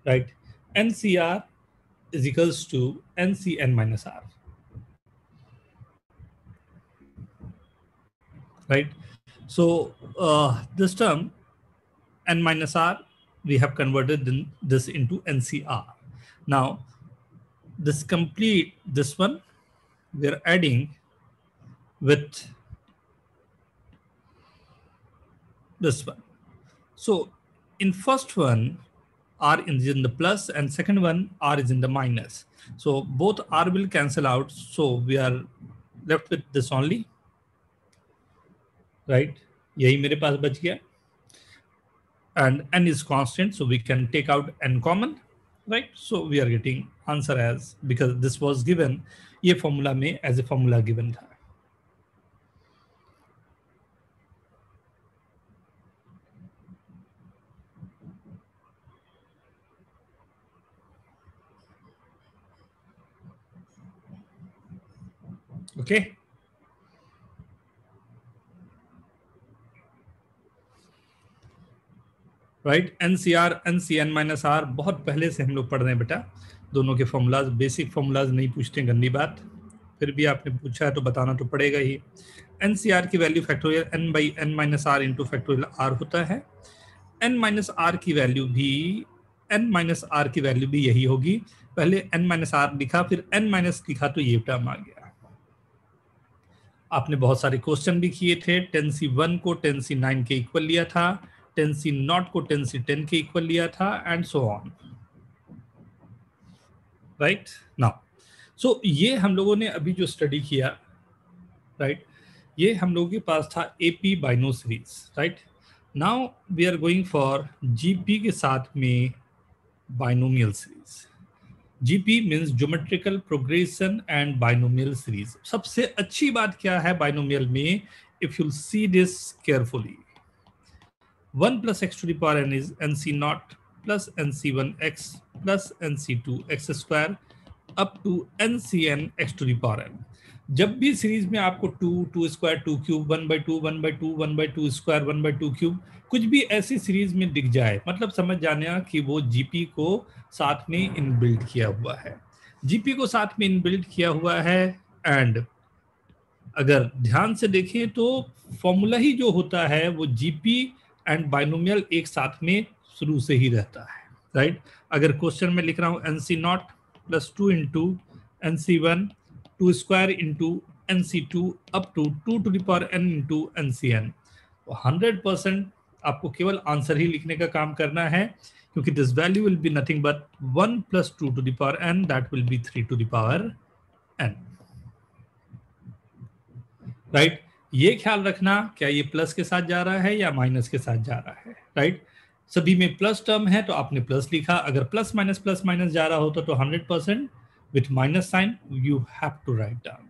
right? NCR is equals to NCN minus R, right? So this term N minus R, we have converted this into NCR. Now this complete, this one we are adding with this one. So in first one, R is in the plus and second one, R is in the minus. So both R will cancel out. So we are left with this only, right? यही मेरे पास बच गया. And n is constant, so we can take out n common, right? So we are getting answer as, because this was given, ये formula में as a formula given था. Okay. Right, NCR NCN minus R बहुत पहले से हम लोग पढ़ रहे हैं बेटा, दोनों के फॉर्मूलाज, बेसिक फॉर्मूलाज नहीं पूछते, गंदी बात, फिर भी आपने पूछा है तो बताना तो पड़ेगा ही। NCR की value factorial n/n minus R into factorial R होता है। n माइनस R की वैल्यू भी, n माइनस R की वैल्यू भी यही होगी। पहले n माइनस R लिखा, फिर n माइनस लिखा तो ये टर्म आ गया। आपने बहुत सारे क्वेश्चन भी किए थे, 10C1 को 10C9 के इक्वल लिया था, 10C0 को 10C10 के इक्वल लिया था, and so on, right? Now so ये हम लोगों ने अभी जो स्टडी किया, राइट, ये हम लोगों के पास था एपी बाइनो series, right? Now we are going for GP के साथ में binomial series. GP means geometrical progression and binomial series. सबसे अच्छी बात क्या है बाइनोमियल में, if you see this carefully, 1 plus x to the power n is nc0 plus nc1x plus nc2x square up to ncn x to the power n. जब भी series में आपको 2 स्क्वायर 2 क्यूब 1/2 1/2 1/2 स्क्वायर 1/2 क्यूब कुछ भी ऐसी series में दिख जाए, मतलब समझ जाना कि वो जीपी को साथ में इनबिल्ट किया हुआ है, जीपी को साथ में इनबिल्ट किया हुआ है। एंड अगर ध्यान से देखें तो फॉर्मूला ही जो होता है वो जीपी एंड बाइनोमियल एक साथ में शुरू से ही रहता है, राइट। अगर क्वेश्चन में लिख रहा हूं NC0 plus 2 into NC1 2 square into NC2 up to 2n into NCn, 100% आपको केवल आंसर ही लिखने का काम करना है, क्योंकि this value will be nothing but 1 plus 2n, that will B 3n, right. ये ख्याल रखना क्या ये प्लस के साथ जा रहा है या माइनस के साथ जा रहा है, राइट। सभी में प्लस टर्म है तो आपने प्लस लिखा, अगर प्लस माइनस जा रहा होता तो 100% with minus sign you have to write down,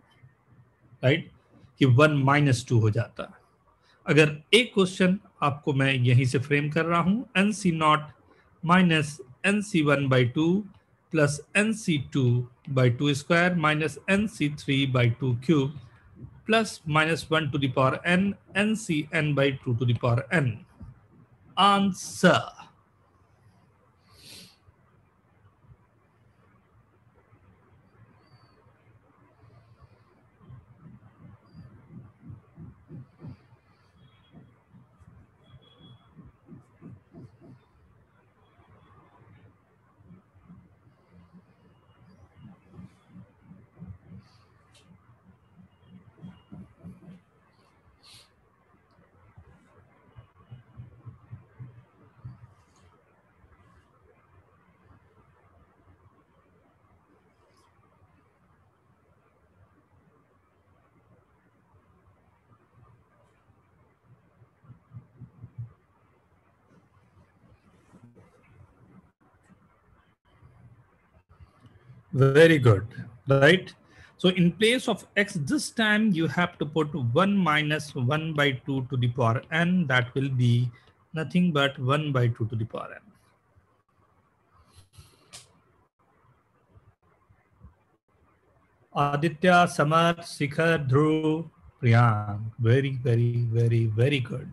right, कि 1 - 2 हो जाता। अगर एक क्वेश्चन आपको मैं यहीं से फ्रेम कर रहा हूं, NC0 minus NC1/2 plus NC2/2 square minus NC3/2 cube plus minus 1 to the power n NCn by 2 to the power n. Answer. Very good, right? So in place of x this time you have to put 1 minus 1/2 to the power n, that will be nothing but 1/2 to the power n. Aditya, Samar, Shikhar, Dhruv, Priyank, very, very, very, very good.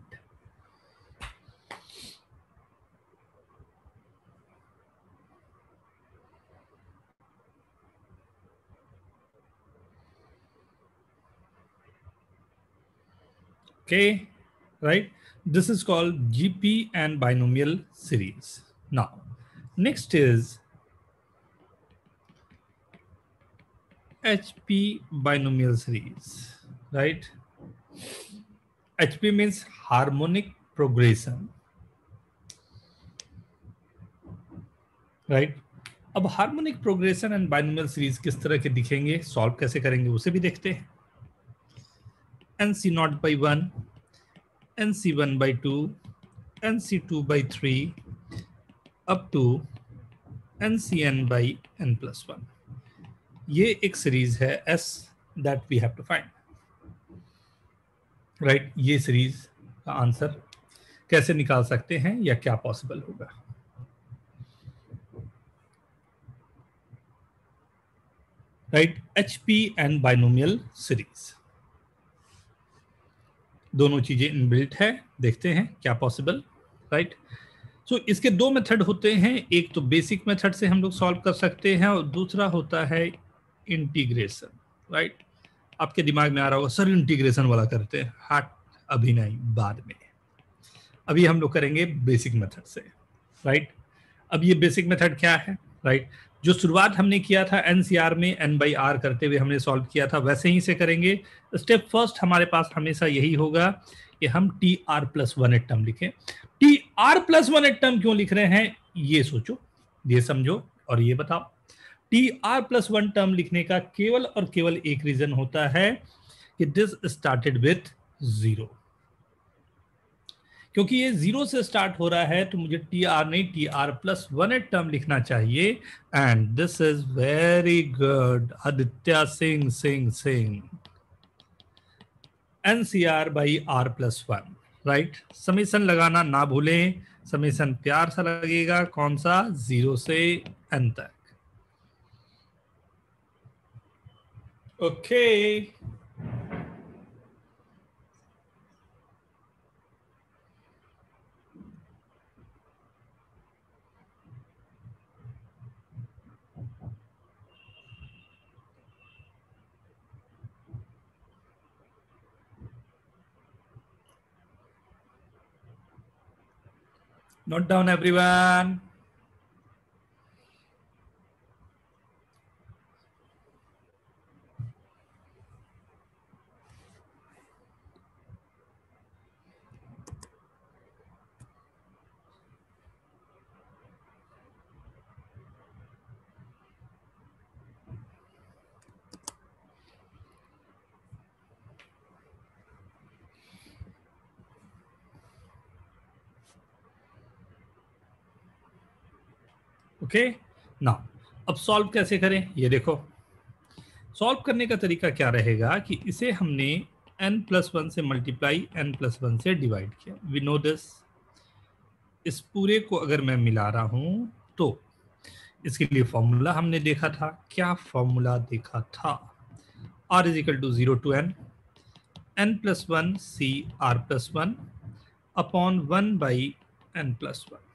Okay, right? This is called GP and binomial series. Now, next is HP binomial series, right? HP means harmonic progression, right? अब harmonic progression and binomial series किस तरह के दिखेंगे, solve कैसे करेंगे उसे भी देखते हैं। NC0/1 NC1/2 NC2/3 up to NCn/n+1, ये एक सीरीज है S that we have to find, right. ये सीरीज का आंसर कैसे निकाल सकते हैं या क्या पॉसिबल होगा, right. HP and binomial series दोनों चीजें इनबिल्ट है, देखते हैं क्या पॉसिबल, राइट। सो इसके दो मेथड होते हैं, एक तो बेसिक मेथड से हम लोग सॉल्व कर सकते हैं और दूसरा होता है इंटीग्रेशन, राइट। आपके दिमाग में आ रहा होगा सर इंटीग्रेशन वाला करते हैं, हाँ अभी नहीं, बाद में, अभी हम लोग करेंगे बेसिक मेथड से, राइट। अब ये बेसिक मेथड क्या है, राइट, जो शुरुआत हमने किया था NCR में n/r करते हुए हमने सॉल्व किया था, वैसे ही से करेंगे। स्टेप फर्स्ट हमारे पास हमेशा यही होगा कि हम TR+1 टर्म लिखें। TR+1 टर्म क्यों लिख रहे हैं ये सोचो, ये समझो और ये बताओ। TR+1 टर्म लिखने का केवल और केवल एक रीजन होता है कि दिस स्टार्टेड विथ 0, क्योंकि ये 0 से स्टार्ट हो रहा है तो मुझे TR नहीं TR+1 टर्म लिखना चाहिए। And this is very good Aditya Singh Singh Singh, NCR/R+1, right. Summation लगाना ना भूलें, समीशन प्यार सा लगेगा, कौन सा, 0 से n तक, okay. Note down everyone. Okay ना, अब सॉल्व कैसे करें ये देखो। सॉल्व करने का तरीका क्या रहेगा कि इसे हमने n+1 से मल्टीप्लाई n+1 से डिवाइड किया। We know this. इस पूरे को अगर मैं मिला रहा हूं तो इसके लिए फॉर्मूला हमने देखा था। क्या फॉर्मूला देखा था? r is equal to 0 to n+1 c r+1 upon 1 by n+1।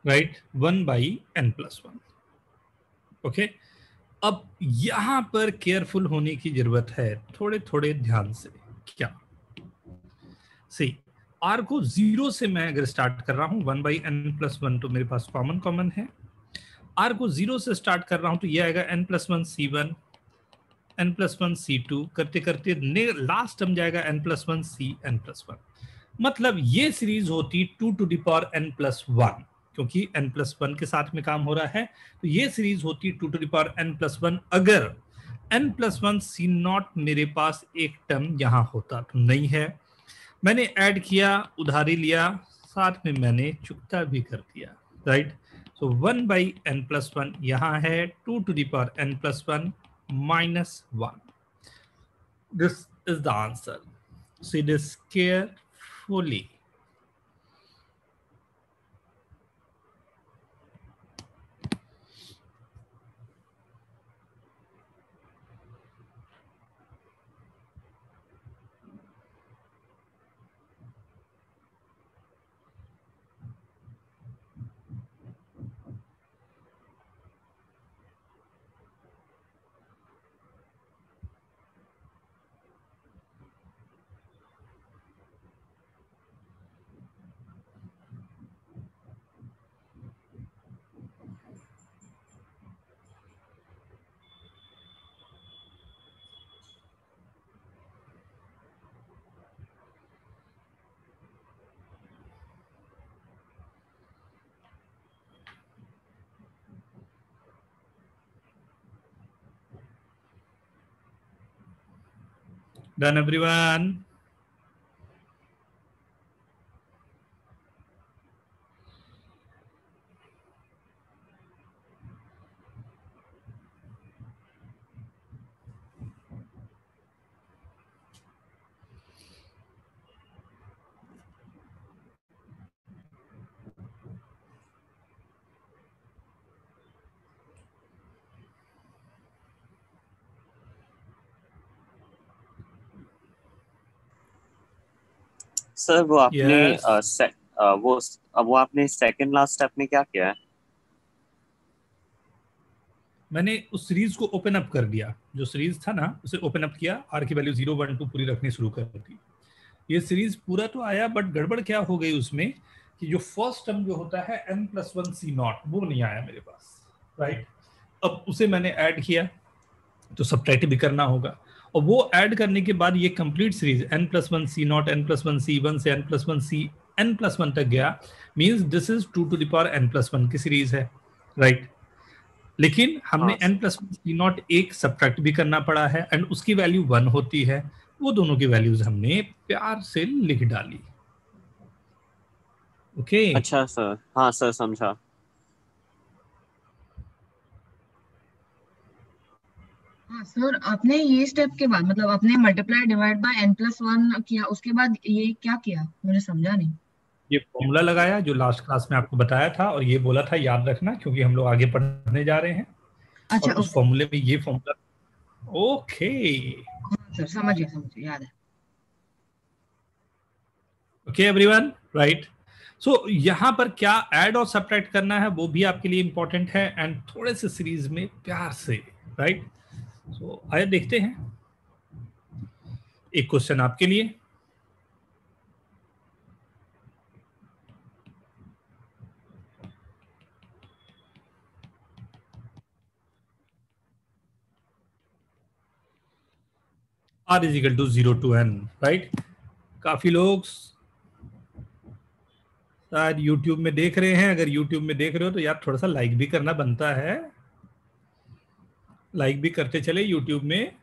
Right, 1 by n+1। Okay, अब यहां पर केयरफुल होने की जरूरत है, थोड़े थोड़े ध्यान से। क्या सी आर को 0 से मैं अगर स्टार्ट कर रहा हूं, 1 बाई n+1 तो मेरे पास कॉमन है। आर को 0 से स्टार्ट कर रहा हूं तो ये आएगा n+1 c1 n+1 c2 करते करते लास्ट टर्म जाएगा n+1 c n+1। मतलब ये सीरीज होती 2 to the power n+1, क्योंकि n+1 के साथ में काम हो रहा है, तो ये सीरीज होती 2 to the power n+1 अगर n+1 c0 मेरे पास एक टर्म यहां होता। तो नहीं है, मैंने ऐड किया, उधारी लिया, साथ में मैंने चुकता भी कर दिया। राइट, सो 1 बाई n+1 यहां है, 2 to the power n+1 -1। This is the answer. See this carefully. Done everyone? Sir वो आपने Yes. वो आपने सेकंड लास्ट स्टेप में क्या किया है? मैंने उस सीरीज को ओपन अप कर दिया, जो सीरीज था ना उसे ओपन अप किया, आर की वैल्यू 0 1 2 पूरी रखनी शुरू कर दी। ये सीरीज पूरा तो आया, बट गड़बड़ क्या हो गई उसमें कि जो फर्स्ट टर्म जो होता है n+1 c0 वो नहीं आया मेरे पास। राइट, अब उसे मैंने ऐड किया तो सब्ट्रैक्ट भी करना होगा, और वो ऐड करने के बाद ये complete series n+1 c0 n+1 c1 से n+1 c n+1 तक गया। Means this is 2 to the power n+1 की सीरीज है। राइट, लेकिन हमने n+1 c0 एक सब्ट्रैक्ट भी करना पड़ा है, एंड उसकी वैल्यू 1 होती है। वो दोनों की वैल्यूज हमने प्यार से लिख डाली। ओके अच्छा सर, हाँ सर समझा। हाँ सर, आपने ये स्टेप के बाद मतलब आपने मल्टीप्लाई डिवाइड बाय n+1 किया, उसके बाद ये क्या किया मुझे समझा नहीं। ये फॉर्मूला लगाया जो लास्ट क्लास में आपको बताया था, और ये बोला था याद रखना क्योंकि हम लोग आगे पढ़ने जा रहे हैं। अच्छा, और उस फॉर्मूले में ये फॉर्मूला। ओके हाँ सर, समझिए याद है। Okay everyone, right. सो यहाँ पर क्या ऐड और सब्ट्रैक्ट करना है वो भी आपके लिए इंपॉर्टेंट है, एंड थोड़े से सीरीज में प्यार से। राइट, सो आइए देखते हैं। एक क्वेश्चन आपके लिए, r is equal to 0 to n, right. काफी लोग शायद यूट्यूब में देख रहे हैं। अगर यूट्यूब में देख रहे हो तो यार थोड़ा सा लाइक भी करना बनता है, लाइक भी करते चले यूट्यूब में।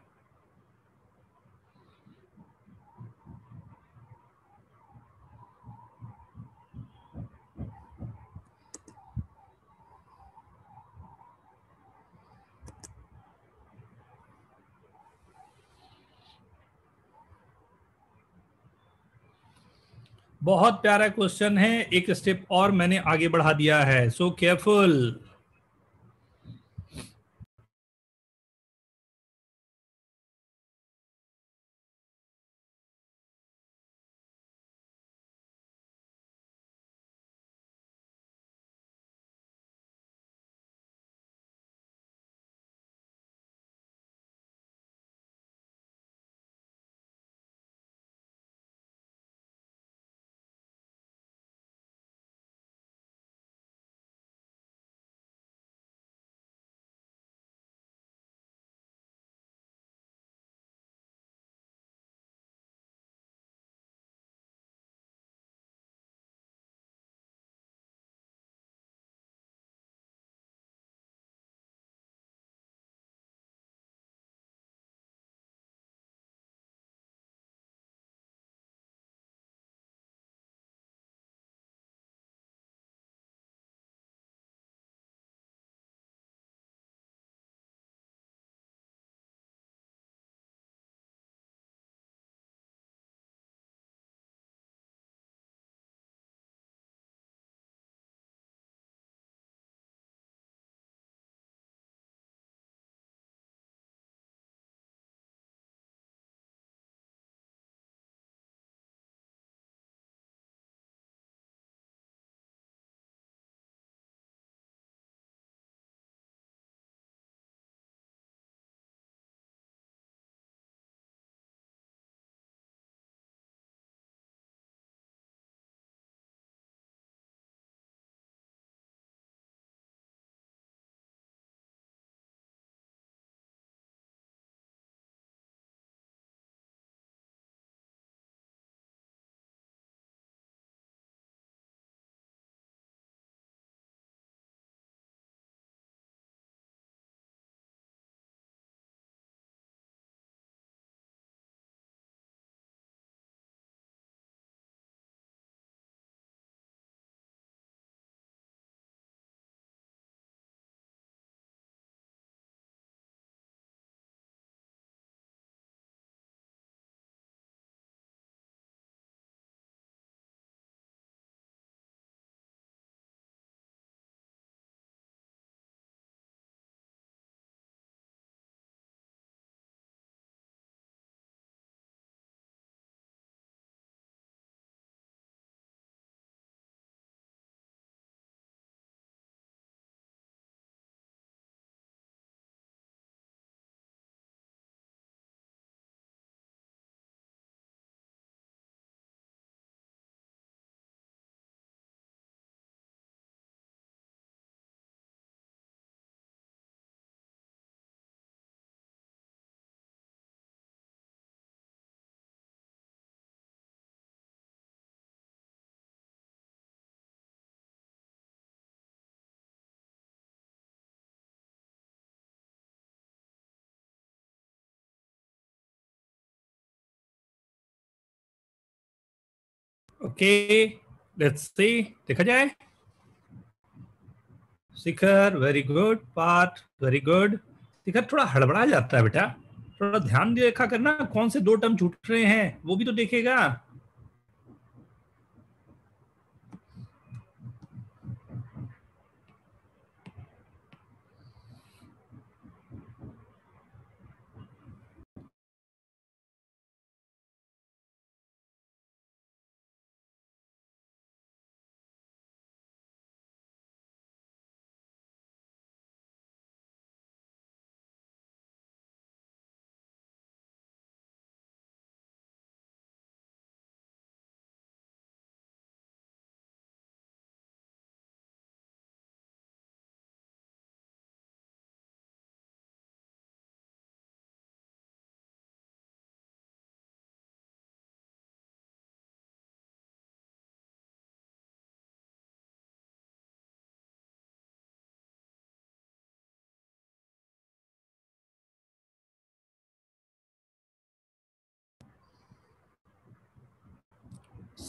बहुत प्यारा क्वेश्चन है, एक स्टेप और मैंने आगे बढ़ा दिया है, so careful. Okay, let's see, देखा जाए। Shikhar very good, Parth very good. Shikhar थोड़ा हड़बड़ा जाता है बेटा, थोड़ा ध्यान देखा करना, कौन से दो टर्म छूट रहे हैं वो भी तो देखेगा।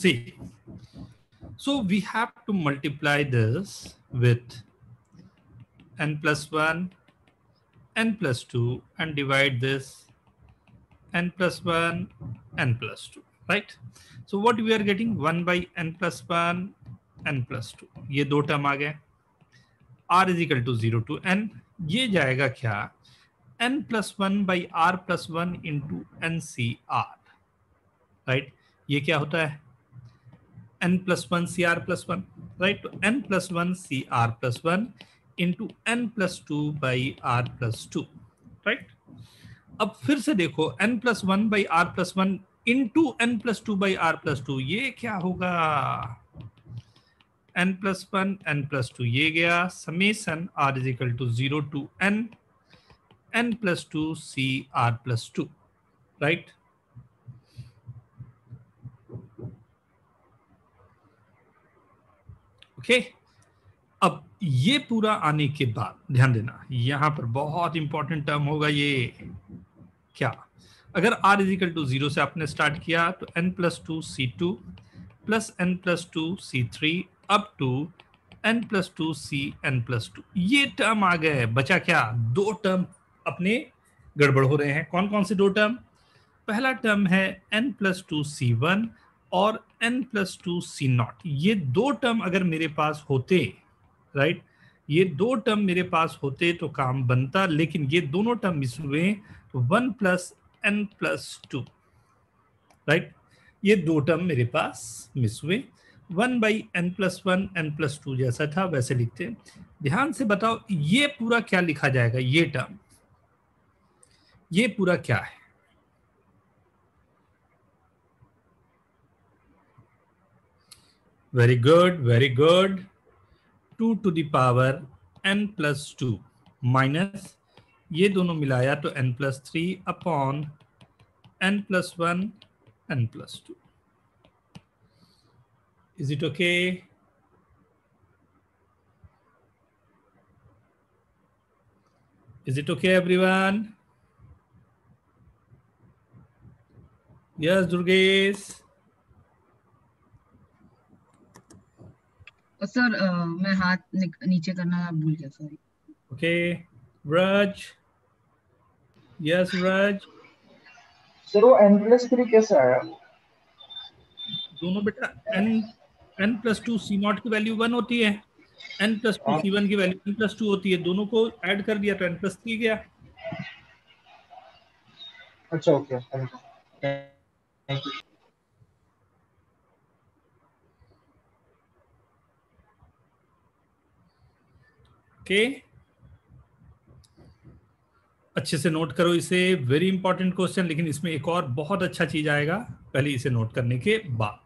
See, so we have to multiply this with n plus 1, n plus 2, and divide this n plus 1, n plus 2, right? So what we are getting, 1 by n plus 1, n plus 2. ये दो term आ गए. r is equal to 0 to n. ये जाएगा क्या, n plus 1 by r plus 1 into ncr, right? ये क्या होता है, n plus 1 cr plus 1, right? तो n plus 1 cr plus 1 into n plus 2 by r plus 2, right? अब फिर से देखो, n plus 1 by r plus 1 into n plus 2 by r plus 2, ये क्या होगा, n plus 1 n plus 2, ये गया summation r is equal to 0 to n plus 2 c r plus 2, right? Okay अब ये पूरा आने के बाद ध्यान देना, यहां पर बहुत इंपॉर्टेंट टर्म होगा ये क्या, अगर r इज इक्वल टू 0 से आपने स्टार्ट किया तो n plus 2 c2 plus n plus 2 c3 up to n plus 2 c n plus 2, ये टर्म आ गए. बचा क्या, दो टर्म अपने गड़बड़ हो रहे हैं. कौन कौन से दो टर्म, पहला टर्म है n प्लस 2 c1 और n प्लस 2 c0. ये दो टर्म अगर मेरे पास होते, राइट, ये दो टर्म मेरे पास होते तो काम बनता, लेकिन ये दोनों टर्म मिस हुए तो 1 प्लस n प्लस 2, राइट, ये दो टर्म मेरे पास मिस हुए. 1 by n plus 1 n plus 2 जैसा था वैसे लिखते हैं. ध्यान से बताओ ये पूरा क्या लिखा जाएगा, ये टर्म, ये पूरा क्या है, very good very good, 2 to the power n plus 2 minus ये दोनों मिलाया तो n plus 3 upon n plus 1 n plus 2. Is it okay? Is it okay everyone? Yes Durgesh. Sir मैं हाथ नीचे करना भूल गया, sorry. Okay Raj. Yes Raj. Sir वो n+3 कैसे आया, दोनों बेटा n प्लस 2 c0 की वैल्यू 1 होती है, n प्लस 2 c1 की वैल्यू n प्लस 2 होती है, दोनों को ऐड कर दिया तो n प्लस 3 गया. अच्छा ओके थैंक यू. ओके अच्छे से नोट करो इसे, वेरी इंपॉर्टेंट क्वेश्चन, लेकिन इसमें एक और बहुत अच्छा चीज आएगा पहले इसे नोट करने के बाद.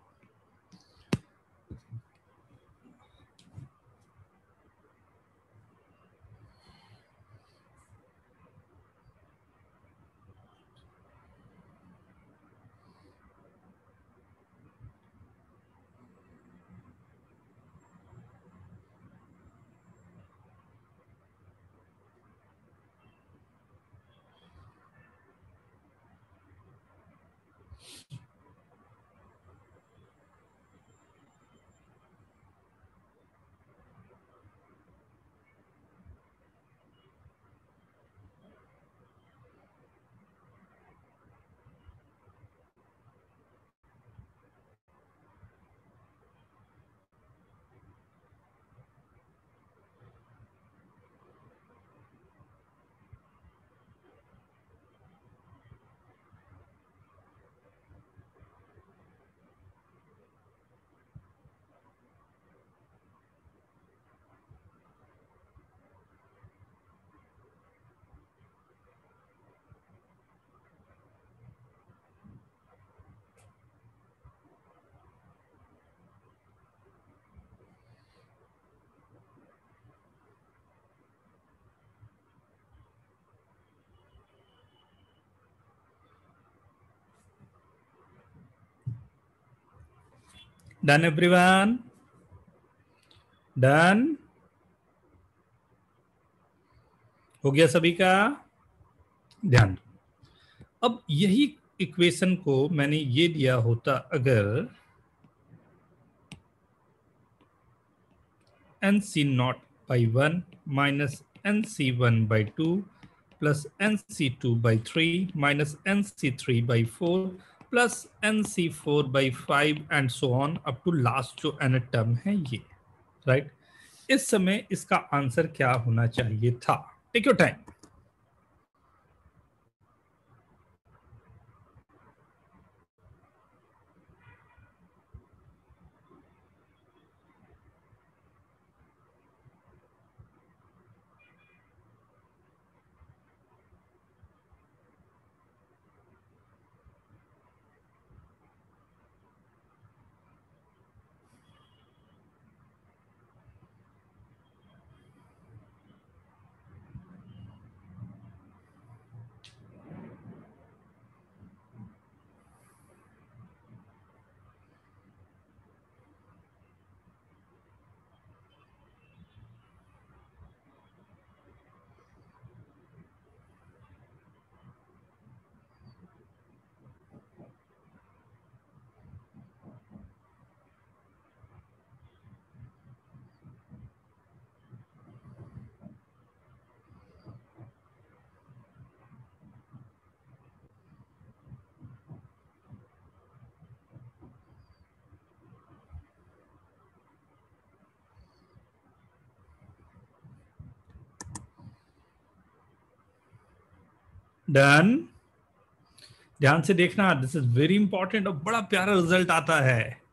डन एवरीवन, डन हो गया सभी का, ध्यान दो. अब यही इक्वेशन को मैंने ये दिया होता अगर NC0 by 1 minus NC1 by 2 plus NC2 by 3 minus NC3 by 4 plus NC4 by 5 and so on up to last जो nth टर्म है ये, राइट? इस समय इसका आंसर क्या होना चाहिए था? Take your time. डन. ध्यान से देखना, दिस इज वेरी इंपॉर्टेंट और बड़ा प्यारा रिजल्ट आता है.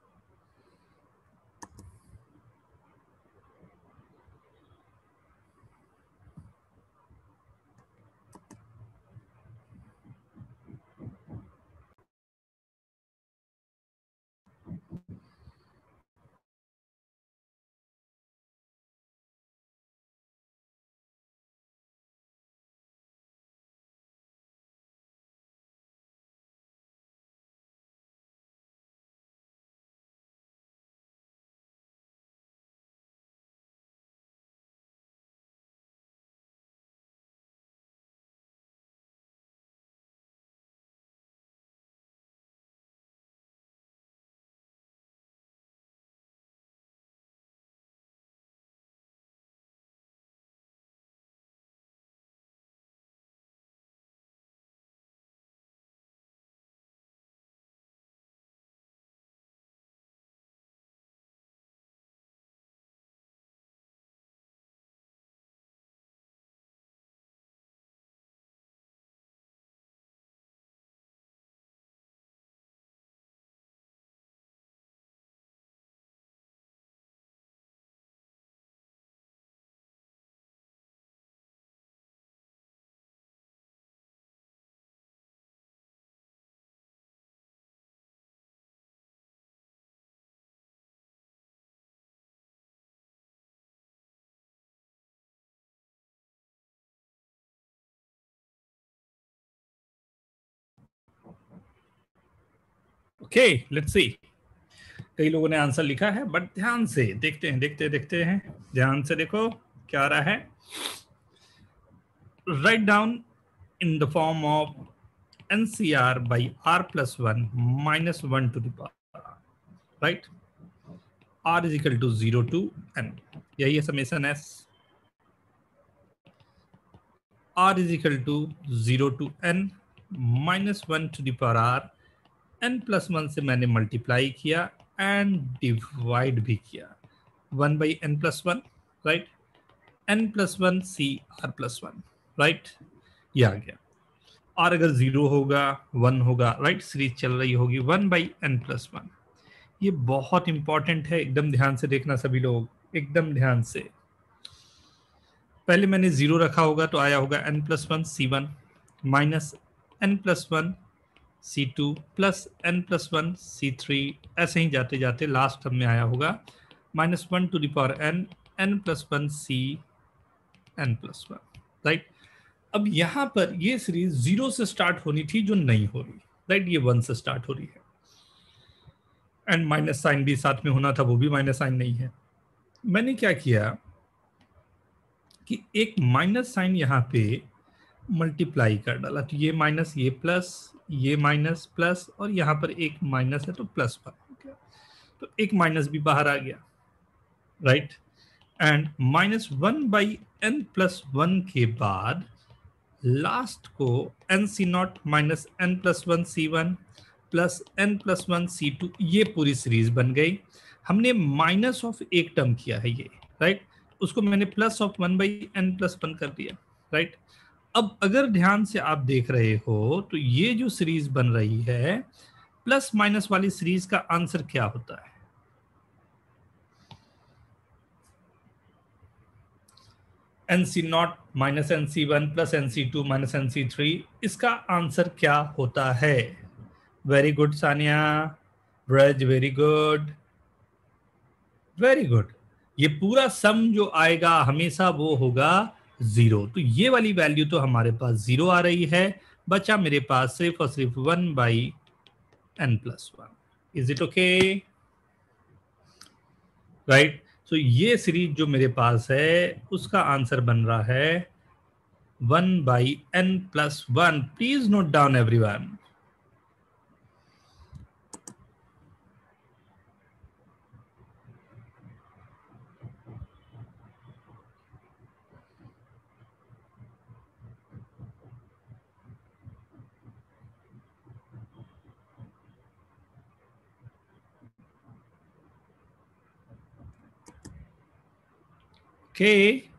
ओके, लेट्स सी. कई लोगों ने आंसर लिखा है, बट ध्यान से देखते हैं, देखते हैं. ध्यान से देखो क्या आ रहा है. Write down in the form of NCR by R plus 1 minus 1 to the power, right? R is equal to 0 to n. यही है summation S. R is equal to 0 to n minus 1 to the power R. n plus 1 से मैंने multiply किया and divide भी किया. 1 by n plus 1, right? n plus 1 C R plus 1, right? ये आ गया. और अगर 0 होगा 1 होगा, राइट? सीरीज चल रही होगी 1 by n plus 1. ये बहुत इंपॉर्टेंट है, एकदम ध्यान से देखना सभी लोग, एकदम ध्यान से. पहले मैंने 0 रखा होगा तो आया होगा n plus 1 C1 minus n plus 1 C2 plus n plus 1 C3. ऐसे ही जाते जाते लास्ट टर्म में आया होगा minus 1 to the power n n plus 1 C n plus 1, right? अब यहां पर ये सीरीज 0 से स्टार्ट होनी थी जो नहीं हो रही, राइट? ये 1 से स्टार्ट हो रही है एंड माइनस साइन भी साथ में होना था, वो भी माइनस साइन नहीं है. मैंने क्या किया कि एक माइनस साइन यहाँ पे मल्टीप्लाई कर डाला, तो ये माइनस, ये प्लस, ये माइनस प्लस, और यहाँ पर एक माइनस है तो प्लस 1 हो गया. तो एक माइनस भी बाहर आ गया, राइट? एंड -1/n+1 के बाद लास्ट को NC0 -n+1C1 प्लस n+1C2, ये पूरी सीरीज बन गई। हमने माइनस ऑफ एक टर्म किया है ये, राइट, उसको मैंने प्लस ऑफ 1/n+1 कर दिया, राइट। अब अगर ध्यान से आप देख रहे हो तो ये जो सीरीज बन रही है प्लस माइनस वाली सीरीज का आंसर क्या होता है? NC0 -NC1 plus NC2 -NC3, इसका आंसर क्या होता है? Very good Sania, Braj, very good, very good. ये पूरा सम जो आएगा हमेशा वो होगा 0। तो ये वाली वैल्यू तो हमारे पास 0 आ रही है, बचा मेरे पास सिर्फ और सिर्फ 1/n+1। Is it okay? Right. तो ये सीरीज जो मेरे पास है उसका आंसर बन रहा है 1/n+1। Please note down everyone. Okay.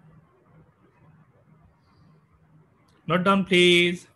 Note down, please.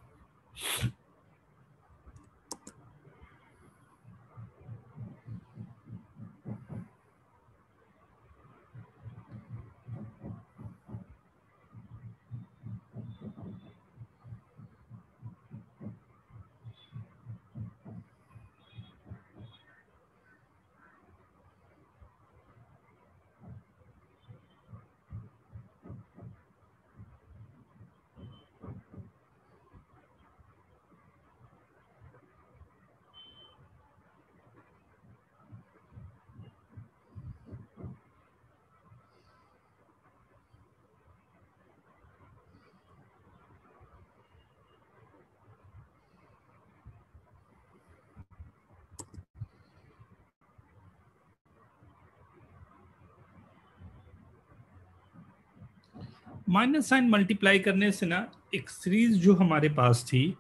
Minus sign multiply करने से ना एक सीरीज जो हमारे पास थी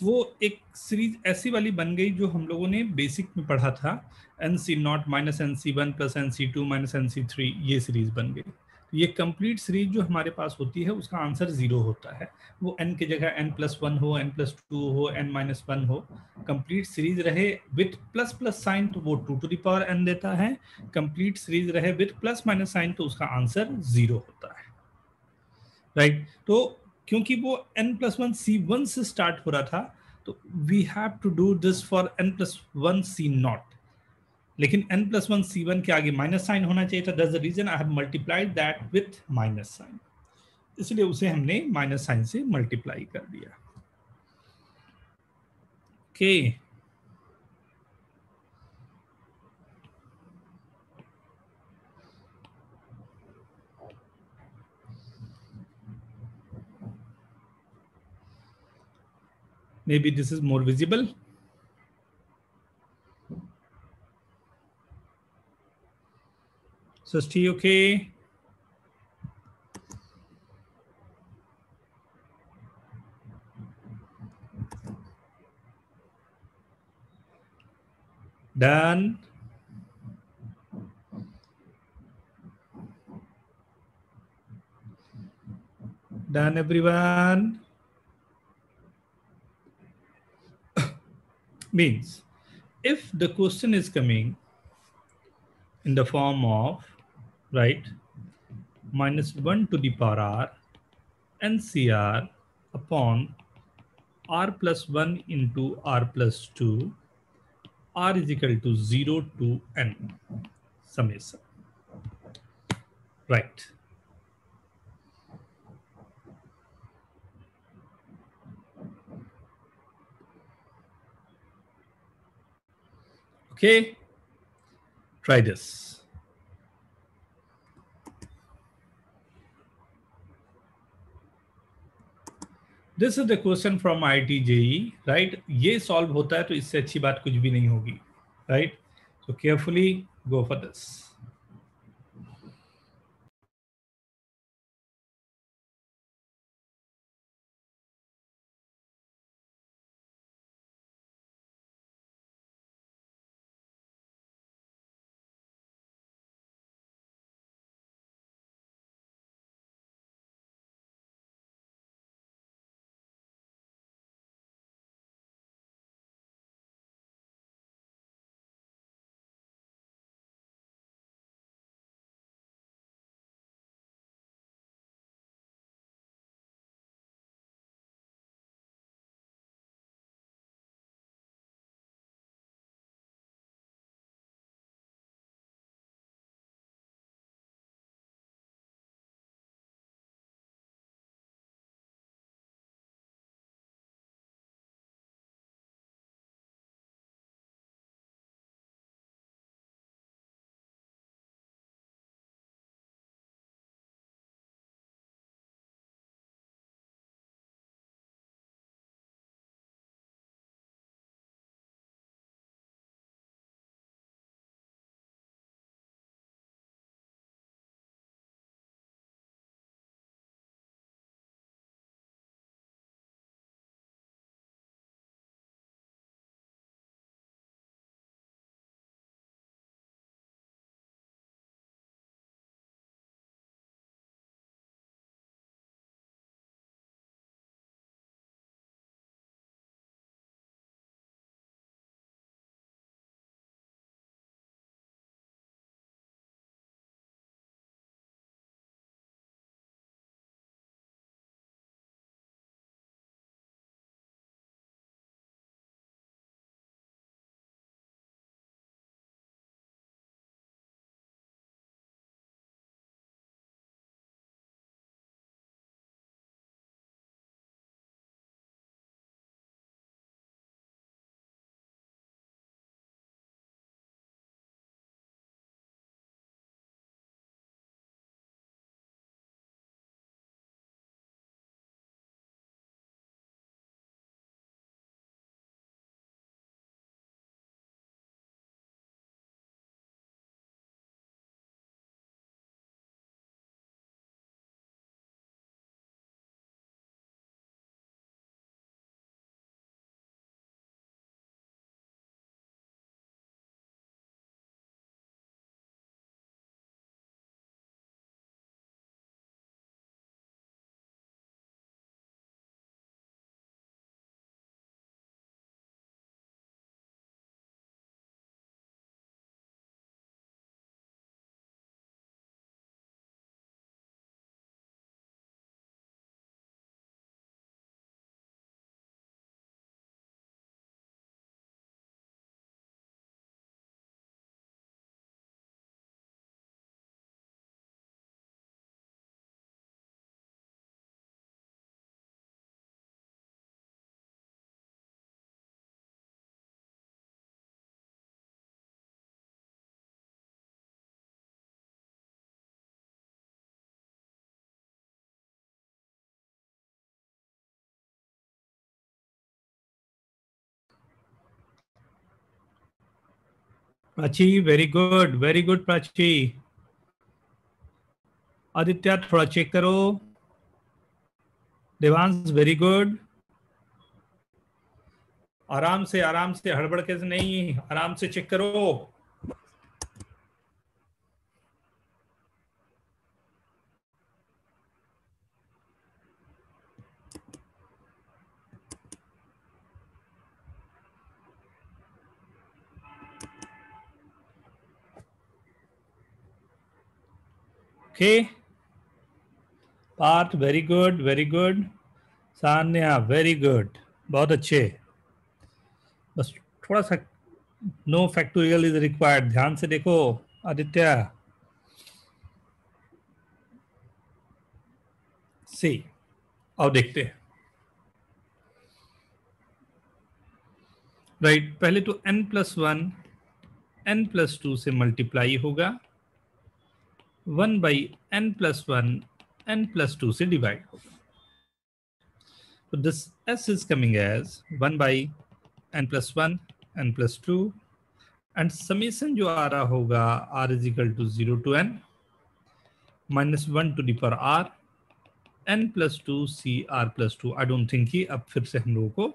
वो एक सीरीज ऐसी वाली बन गई जो हम लोगों ने बेसिक में पढ़ा था, NC0 -NC1 plus NC2 -NC3, ये सीरीज बन गई। तो ये कंप्लीट सीरीज जो हमारे पास होती है उसका आंसर 0 होता है। वो n की जगह n+1 हो, n+2 हो, n-1 हो, कंप्लीट सीरीज रहे विथ प्लस प्लस साइन तो वो 2 टू द पावर n देता है। कंप्लीट सीरीज रहे विथ प्लस माइनस साइन तो उसका आंसर 0 होता है, राइट। तो क्योंकि वो n+1 C1 से स्टार्ट हो रहा था तो we have to do this for n+1 C0, लेकिन n+1 C1 के आगे माइनस साइन होना चाहिए था। That's the reason I have multiplied that with minus sign, इसलिए उसे हमने माइनस साइन से मल्टीप्लाई कर दिया। Okay, maybe this is more visible. Sasti, okay? Done. Done, everyone. Means if the question is coming in the form of, right, -1 to the power r NCR upon r+1 into r+2, r is equal to 0 to n summation, right? Okay, try this. This is the question from IIT JEE, right? ये solve होता है तो इससे अच्छी बात कुछ भी नहीं होगी, right? So carefully go for this. Prachi very good Prachi. Aditya थोड़ा चेक करो। Devansh very good. आराम से हड़बड़ के नहीं, आराम से चेक करो। Okay, Parth very good. Sanya very good, बहुत अच्छे। बस थोड़ा सा नो फैक्टोरियल इज रिक्वायर्ड, ध्यान से देखो आदित्य। सी, अब देखते हैं। राइट, पहले तो n+1 n+2 से मल्टीप्लाई होगा, 1/n+1 n+2 से डिवाइड होगा। तो this s is coming as 1/n+1 n+2 and summation जो आ रहा होगा r is equal to 0 to n -1 to the power r n+2 cr+2। I don't think कि अब फिर से हम लोगों को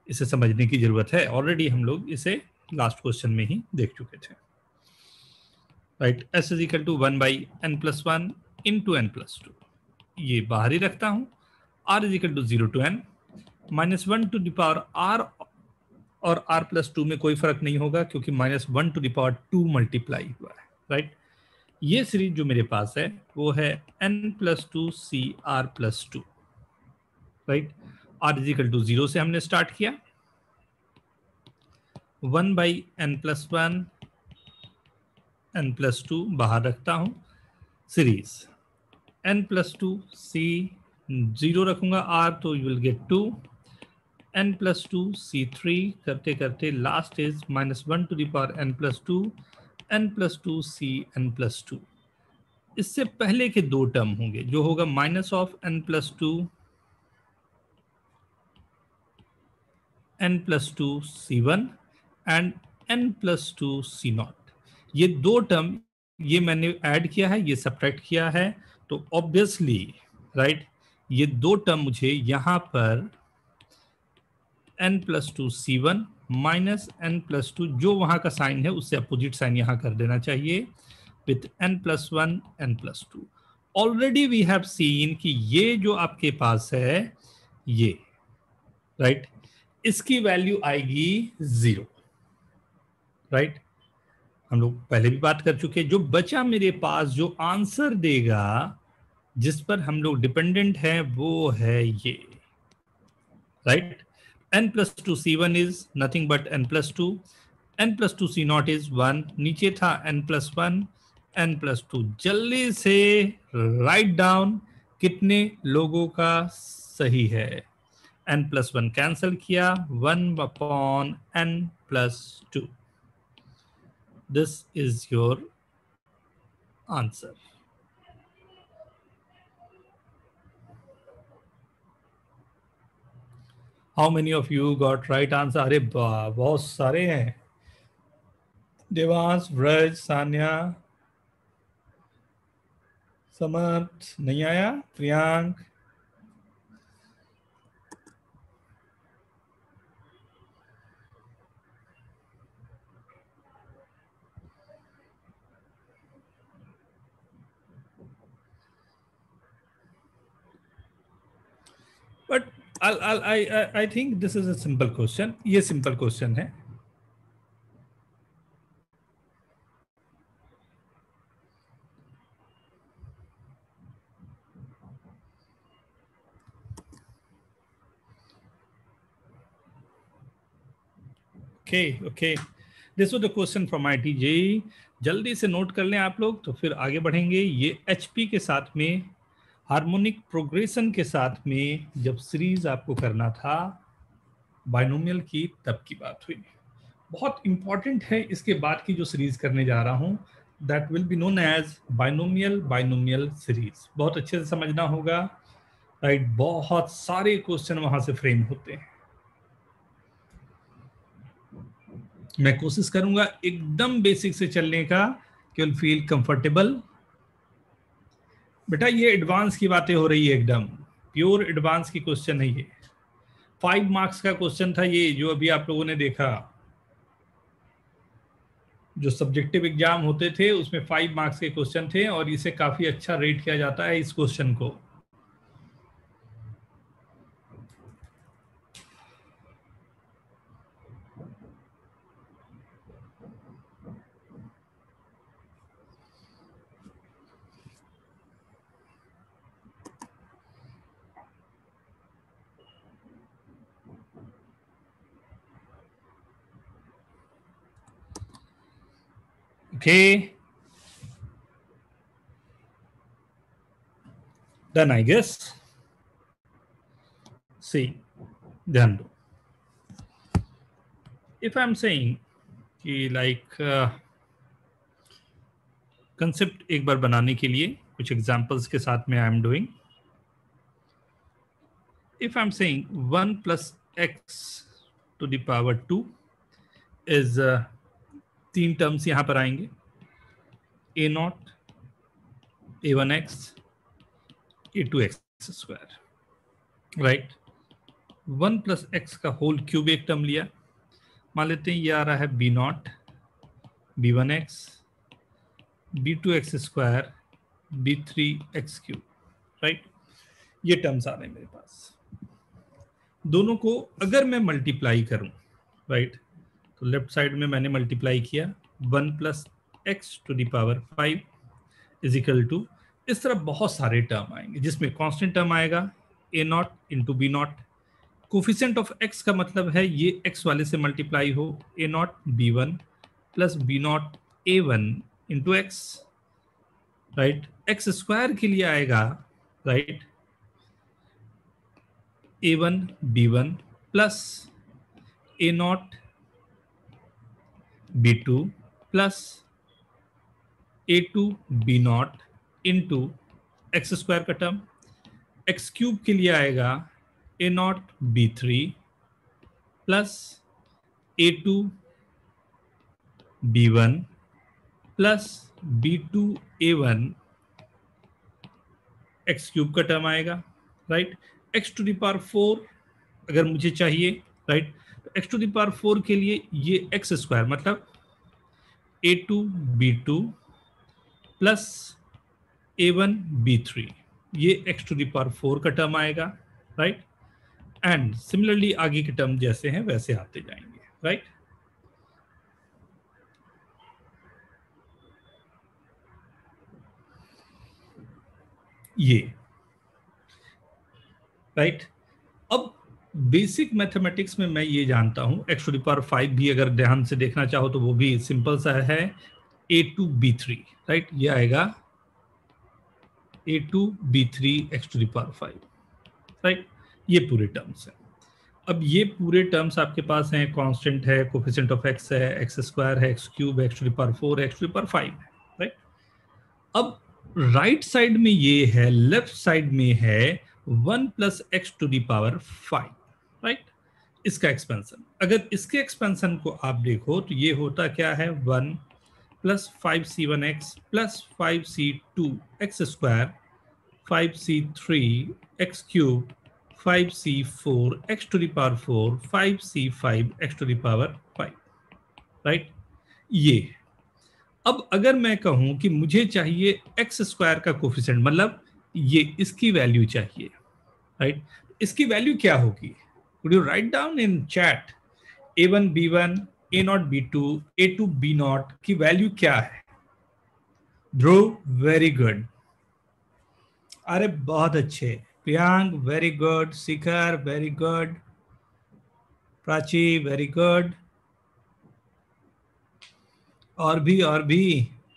इसे समझने की जरूरत है, ऑलरेडी हम लोग इसे लास्ट क्वेश्चन में ही देख चुके थे। Right, s is equal to 1/n+1 into n+2, ये बाहर ही रखता हूं। r is equal to 0 to n -1 to the power r, और r+2 में कोई फर्क नहीं होगा क्योंकि -1 to the power 2 मल्टीप्लाई हुआ है। राइट, ये सीरीज जो मेरे पास है वो है n+2 cr+2। Right, r is equal to 0 से हमने स्टार्ट किया, 1/n+1 n+2 बाहर रखता हूं, सीरीज n+2 c 0 रखूंगा r, तो you will gate 2 n+2 c3 करते करते last is -1 to the power n+2 n+2 c n+2। इससे पहले के दो टर्म होंगे जो होगा -n+2 n+2 c1 and n+2 c0। ये दो टर्म ये मैंने ऐड किया है, ये सब्ट्रैक्ट किया है, तो ऑब्वियसली राइट ये दो टर्म मुझे यहां पर n+2 c1 माइनस n+2 जो वहां का साइन है उससे अपोजिट साइन यहां कर देना चाहिए with n+1 n+2। Already we have seen कि ये जो आपके पास है ये राइट इसकी वैल्यू आएगी 0। राइट, हम लोग पहले भी बात कर चुके, जो बचा मेरे पास जो आंसर देगा जिस पर हम लोग डिपेंडेंट हैं वो है ये। Right, n+2 c1 is nothing but n+2, n+2 c0 is 1, नीचे था n+1 n+2। जल्दी से राइट डाउन कितने लोगों का सही है। n+1 कैंसिल किया, 1/n+2। This is your answer. How many of you got right answer? अरे बहुत सारे हैं। देवांश, ब्रज, सान्या, समर्थ नहीं आया, Priyank, but I think this is a simple question। ये सिंपल क्वेश्चन है। Okay, this was the question from IIT-JEE। जल्दी से नोट कर लें आप लोग तो फिर आगे बढ़ेंगे। ये HP के साथ में हार्मोनिक प्रोग्रेशन के साथ में जब सीरीज आपको करना था बाइनोमियल की तब की बात हुई। बहुत इंपॉर्टेंट है इसके बाद की जो सीरीज करने जा रहा हूं, that will be known as binomial series. बहुत अच्छे से समझना होगा। राइट, बहुत सारे क्वेश्चन वहां से फ्रेम होते हैं। मैं कोशिश करूंगा एकदम बेसिक से चलने का, केवल फील कंफर्टेबल। बेटा ये एडवांस की बातें हो रही है, एकदम प्योर एडवांस की क्वेश्चन है ये। 5 मार्क्स का क्वेश्चन था ये, जो अभी आप लोगों ने देखा। जो सब्जेक्टिव एग्जाम होते थे उसमें 5 मार्क्स के क्वेश्चन थे, और इसे काफी अच्छा रेट किया जाता है इस क्वेश्चन को। Okay, done I guess. See, ध्यान दो। If I'm saying कि like कंसेप्ट एक बार बनाने के लिए कुछ एग्जांपल्स के साथ में I am doing. If I'm saying 1 plus x to the power 2 is 3 terms यहां पर आएंगे, a0, a1x, a2x square, right. 1 plus x का होल क्यूब एक टर्म लिया, मान लेते हैं ये आ रहा है b0, b1x, b2x square, b3x cube, right. ये टर्म्स आ रहे हैं मेरे पास। दोनों को अगर मैं मल्टीप्लाई करूं, राइट, तो लेफ्ट साइड में मैंने मल्टीप्लाई किया, 1 plus x to the power 5 is equal to, इस तरह बहुत सारे टर्म आएंगे जिसमें कांस्टेंट टर्म आएगा a0 into b0। Coefficient of x का मतलब है ये x वाले से मल्टीप्लाई हो, a0 b1 plus b0 a1 into x, right. x square के लिए आएगा, right, a1 b1 plus a0 b2 plus a2 b0 into x square का टर्म। एक्स क्यूब के लिए आएगा a0 b3 plus a2 b1 plus b2 a1, x cube का term आएगा, right. X to the power 4 अगर मुझे चाहिए, right, तो एक्स टू द पावर 4 के लिए ये एक्स स्क्वायर मतलब a2 b2 plus a1 b3, ये x टू द पावर 4 का टर्म आएगा, राइट। एंड सिमिलरली आगे के टर्म जैसे हैं वैसे आते जाएंगे, राइट। ये, राइट। अब बेसिक मैथमेटिक्स में मैं ये जानता हूं, x टू द पावर 5 भी अगर ध्यान से देखना चाहो तो वो भी सिंपल सा है, a2 b3, राइट। ये आएगा a2 b3 x to the power 5, right. ये पूरे टर्म्स हैं। अब ये पूरे टर्म्स आपके पास हैं, कांस्टेंट है, कोफिशिएंट ऑफ x है, x स्क्वायर है, x क्यूब है, x टू द पावर 4 है, x टू द पावर 5 है, राइट। अब राइट साइड में ये है, लेफ्ट साइड में है 1 plus x to the power 5, right. इसका एक्सपेंशन, अगर इसके एक्सपेंशन को आप देखो तो ये होता क्या है, 1 plus 5c1x plus 5c2x square, 5c3 x cube, 5c4 x to the power 4, 5c5 x to the power 5, right. ये अब अगर मैं कहूं कि मुझे चाहिए एक्स स्क्वायर का कोफिशिएंट, मतलब ये इसकी वैल्यू चाहिए, राइट। इसकी वैल्यू क्या होगी? Would you write down in chat a1 b1 a0 b2 a2 b0 की वैल्यू क्या है? ध्रुव वेरी गुड, अरे बहुत अच्छे, Priyank very good, Shikhar very good, Prachi very good, और भी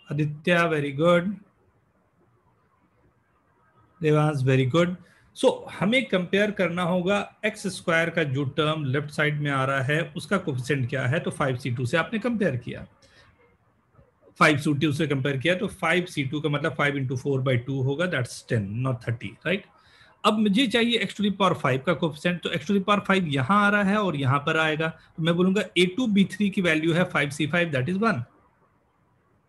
Aditya very good, Devansh very good. So हमें कंपेयर करना होगा एक्स स्क्वायर का जो टर्म लेफ्ट साइड में आ रहा है उसका कोफिशिएंट क्या है, तो 5c2 से आपने कंपेयर किया, 5c2 से कंपेयर किया तो 5c2 का मतलब 5 इंटू 4/2 होगा, दैट्स 10 नॉट 30, राइट। अब मुझे चाहिए x टू द पावर 5 का कोफिशिएंट, तो x टू द पावर 5 यहाँ आ रहा है और यहाँ पर आएगा, तो मैं बोलूंगा A2B3 की वैल्यू है 5C5, दैट इज 1,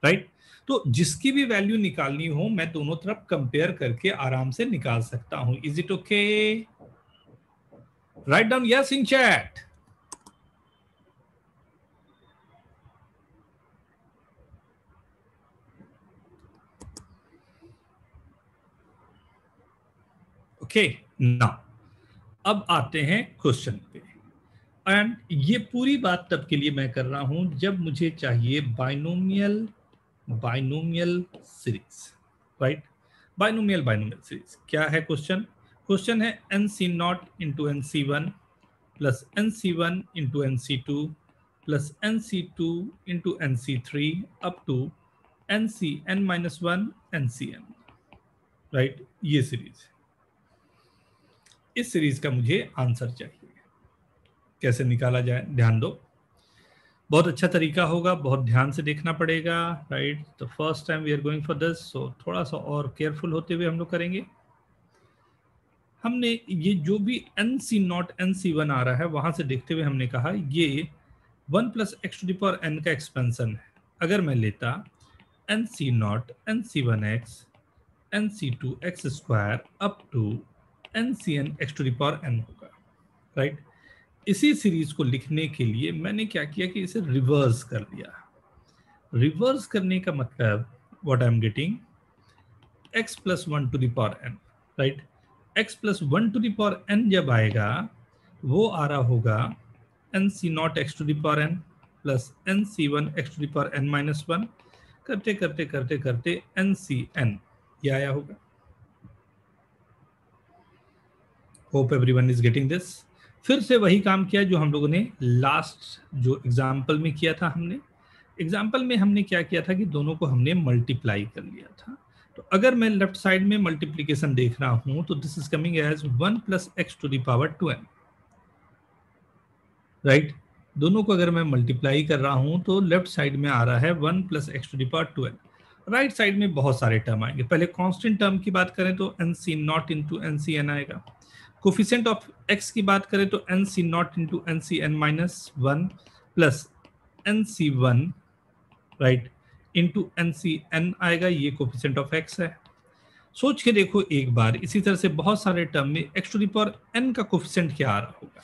राइट। तो जिसकी भी वैल्यू निकालनी हो मैं दोनों तरफ कंपेयर करके आराम से निकाल सकता हूं। Is it okay? Right down yes in chat. Okay now अब आते हैं क्वेश्चन पे, एंड ये पूरी बात तब के लिए मैं कर रहा हूं जब मुझे चाहिए binomial series, right. Binomial series क्या है क्वेश्चन? क्वेश्चन है NC0 into NC1 plus NC1 into NC2 plus NC2 into NC3 up to NCn-1 NCn, right. ये सीरीज, इस सीरीज का मुझे आंसर चाहिए। कैसे निकाला जाए ध्यान दो, बहुत अच्छा तरीका होगा, बहुत ध्यान से देखना पड़ेगा, राइट। तो first time we are going for this, so थोड़ा सा और केयरफुल होते हुए हम लोग करेंगे। हमने ये जो भी NC0 NC1 आ रहा है वहां से देखते हुए हमने कहा ये 1 plus x to the power n का एक्सपेंशन है। अगर मैं लेता NC0 NC1x NC2 x square up to NCn x to the power n होगा, राइट। इसी सीरीज को लिखने के लिए मैंने क्या किया कि इसे रिवर्स कर दिया। रिवर्स करने का मतलब what I am getting, x plus 1 to the power n, right. x plus 1 to the power n जब आएगा वो आ रहा होगा NC0 x to the power n plus NC1 x to the power n minus 1, करते करते करते करते NCn ये आया होगा। Hope everyone is getting this. फिर से वही काम किया जो हम लोगों ने लास्ट जो एग्जाम्पल में किया था। एग्जाम्पल में हमने क्या किया था कि दोनों को हमने मल्टीप्लाई कर लिया था। तो अगर मैं लेफ्ट साइड में मल्टीप्लीकेशन देख रहा हूं तो this is coming as 1 plus x to the power 2n, right. दोनों को अगर मैं मल्टीप्लाई कर रहा हूं तो लेफ्ट साइड में आ रहा है 1 plus x to the power 2n। Right side में बहुत सारे टर्म आएंगे। पहले कांस्टेंट टर्म की बात करें तो NC0 इंटू NCn आएगा। कोफिशिएंट ऑफ x की बात करें तो NC0 into NCn-1 plus NC1, right, into NCn आएगा। ये कोफिशिएंट ऑफ x है। सोच के देखो एक बार, इसी तरह से बहुत सारे टर्म में x to the power n का कोफिशिएंट क्या आ रहा होगा।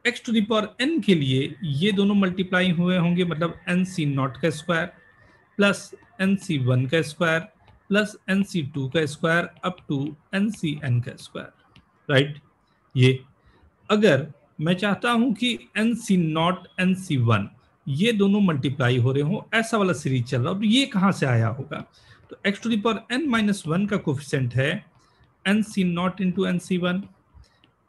x to the power n के लिए ये दोनों मल्टीप्लाई हुए होंगे, मतलब NC0 का स्क्वायर प्लस NC1 का स्क्वायर प्लस NC2 का स्क्वायर अप टू NCn का स्क्वायर, राइट। ये अगर मैं चाहता हूं कि NC0 NC1 ये दोनों मल्टीप्लाई हो रहे हो, ऐसा वाला सीरीज चल रहा हो, तो ये कहां से आया होगा? तो x to the power n-1 का कोफिशिएंट है NC0 into NC1,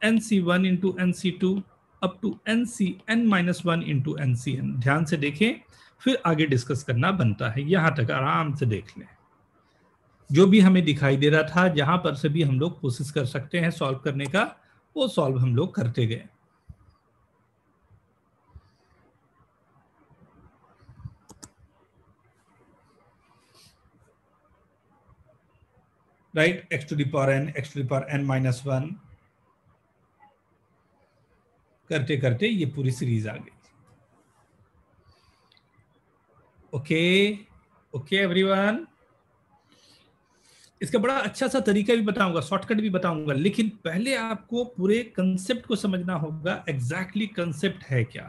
NC1 into NC2 up to NCn-1 into NCn। ध्यान से देखें, फिर आगे डिस्कस करना बनता है। यहां तक आराम से देख लें। जो भी हमें दिखाई दे रहा था, जहां पर से भी हम लोग कोशिश कर सकते हैं सॉल्व करने का, वो सॉल्व हम लोग करते गए। Right, x to the power n, x to the power n-1 करते करते ये पूरी सीरीज आ गई। ओके ओके एवरीवन, इसका बड़ा अच्छा सा तरीका भी बताऊंगा, शॉर्टकट भी बताऊंगा, लेकिन पहले आपको पूरे कंसेप्ट को समझना होगा। एग्जैक्टली कंसेप्ट है क्या?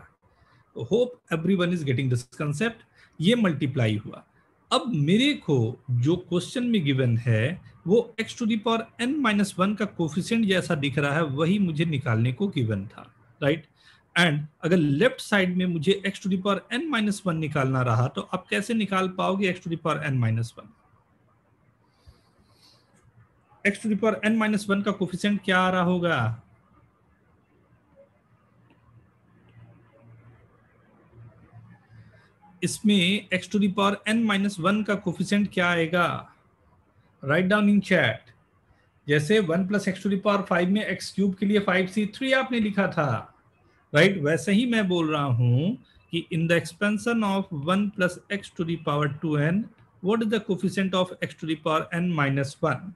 तो hope everyone is getting this concept. ये मल्टीप्लाई हुआ। अब मेरे को जो क्वेश्चन में गिवन है वो x to the power n-1 का कोफिशिएंट जैसा दिख रहा है, वही मुझे निकालने को गिवन था, राइट। एंड अगर लेफ्ट साइड में मुझे x to the power n-1 निकालना रहा तो आप कैसे निकाल पाओगे x to the power n-1? x to the power n-1 का कोफिशिएंट क्या आ रहा होगा? इसमें x to the power n-1 का कोफिशिएंट क्या आएगा? Write down in chat. जैसे 1 plus x to the power 5 में x क्यूब के लिए 5c3 आपने लिखा था, राइट। वैसे ही मैं बोल रहा हूं कि in the expansion of 1 plus x to the power 2n, what is the coefficient of x to the power n-1?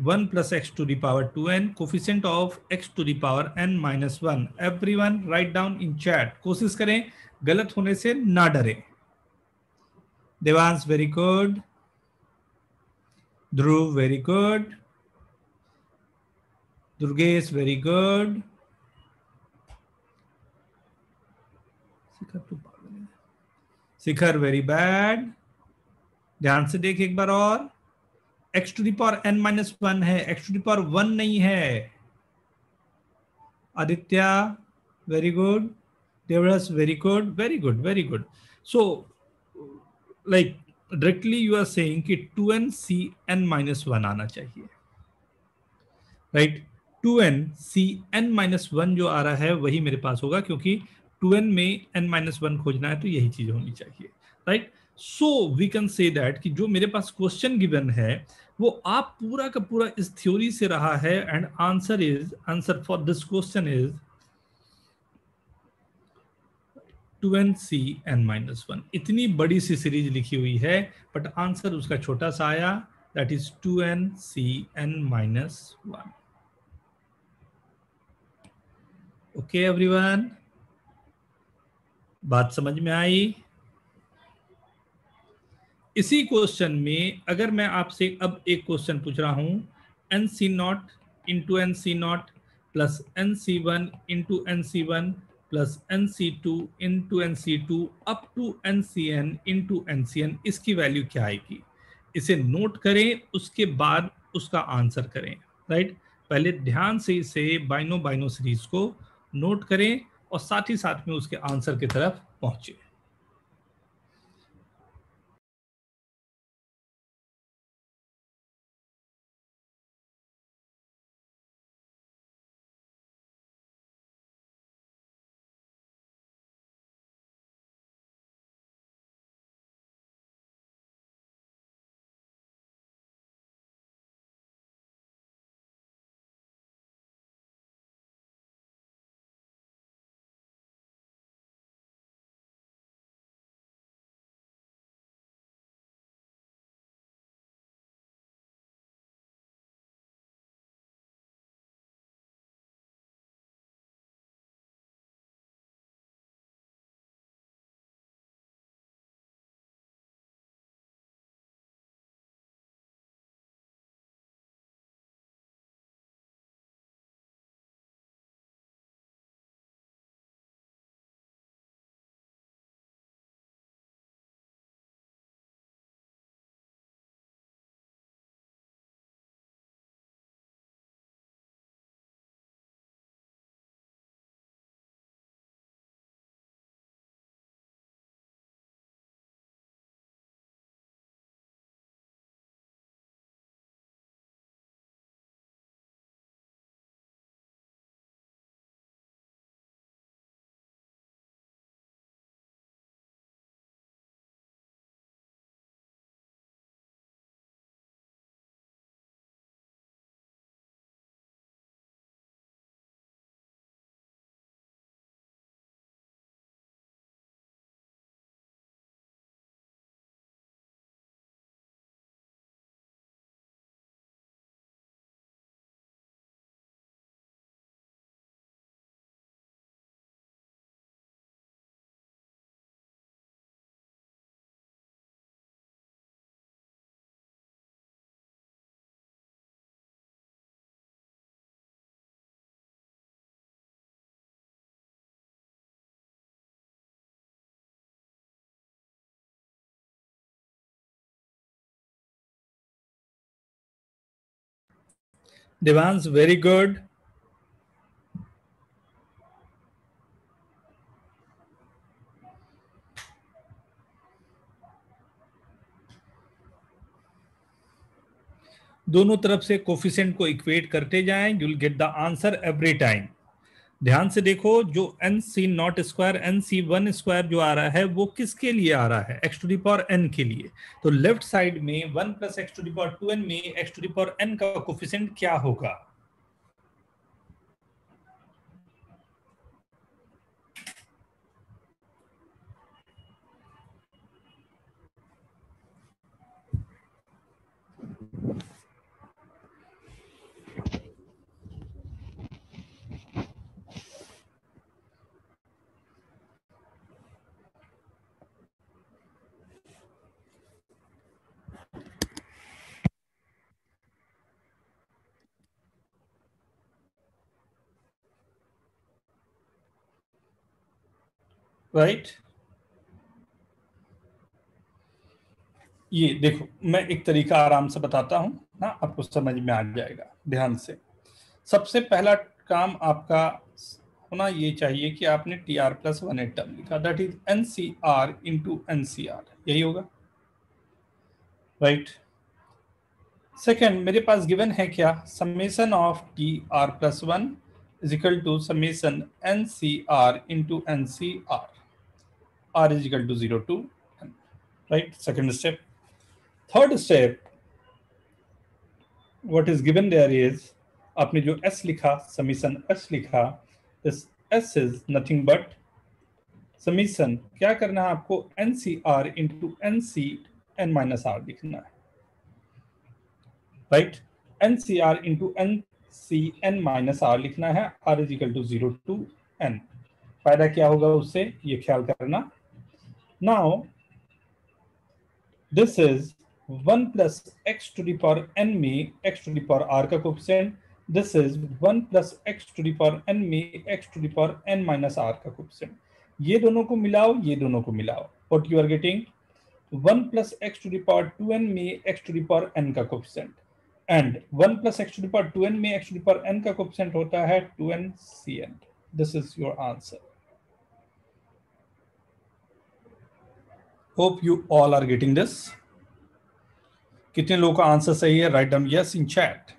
1 plus x to the power 2n, coefficient of x to the power n minus 1. Everyone write down in chat. कोशिश करें गलत होने से ना डरें. Devansh very good. Dhruv very good. Durgesh very good. शिखर very bad. ध्यान से देख एक बार और. x to the power n minus 1 है, x to the power 1 नहीं है. Aditya very good. Devras very good, very good, very good. So like directly you are saying कि 2n c n minus 1 आना चाहिए, right? 2n c n minus 1 जो आ रहा है वही मेरे पास होगा, क्योंकि 2n में n minus 1 खोजना है तो यही चीज होनी चाहिए, right? So we can say that कि जो मेरे पास क्वेश्चन गिवन है वो आप पूरा का पूरा इस थ्योरी से रहा है, and answer for this question is 2n c n minus 1. इतनी बड़ी सी सीरीज लिखी हुई है बट आंसर उसका छोटा सा आया, that is 2n c n minus 1. Okay everyone, बात समझ में आई? इसी क्वेश्चन में अगर मैं आपसे अब एक क्वेश्चन पूछ रहा हूं, n C not into N C not plus n C one into N C one plus n C two into N C two up to n C n into N C n, इसकी value क्या आएगी? इसे note करें, उसके बाद उसका answer करें, right? पहले ध्यान से इसे बाइनो सीरीज को नोट करें और साथ ही साथ में उसके आंसर की तरफ पहुंचे. Devans, very good. दोनों तरफ से कोफिशिएंट को इक्वेट करते जाएं, you will get the answer every time. ध्यान से देखो, जो n C not square n C one square जो आ रहा है वो किसके लिए आ रहा है? X to the power n के लिए. तो लेफ्ट साइड में 1 plus x to the power 2n में x to the power n का कोफिशिएंट क्या होगा? राइट। ये देखो, मैं एक तरीका आराम से बताता हूं ना, आपको समझ में आ जाएगा ध्यान से। सबसे पहला काम आपका होना ये चाहिए कि आपने T R plus one at term लिखा, that is N C R into N C R, यही होगा, राइट। सेकेंड, मेरे पास गिवन है क्या, summation of T R plus one is equal to summation N C R into N C R, R is equal to 0 to n, right. Second step. Third step, what is given there is, आपने जो s लिखा, summation s लिखा, this s is nothing but summation, क्या करना है आपको, ncr into nc n minus r लिखना है, right. ncr into nc n minus r लिखना है, r is equal to 0 to n। फायदा क्या होगा उससे, ये ख्याल करना। Now this is 1 plus x to the power n में x to the power r का coefficient, this is 1 plus x to the power n में x to the power n minus r का कोफिशिएंट। ये दोनों को मिलाओ, ये दोनों को मिलाओ, what you are getting, 1 plus x to the power 2n में x to the power n का coefficient, and 1 plus x to the power 2n में x to the power n का कोफिशिएंट होता है 2n/cn। This is your answer. Hope you all are getting this. कितने लोगों का answer सही है, write down yes in chat.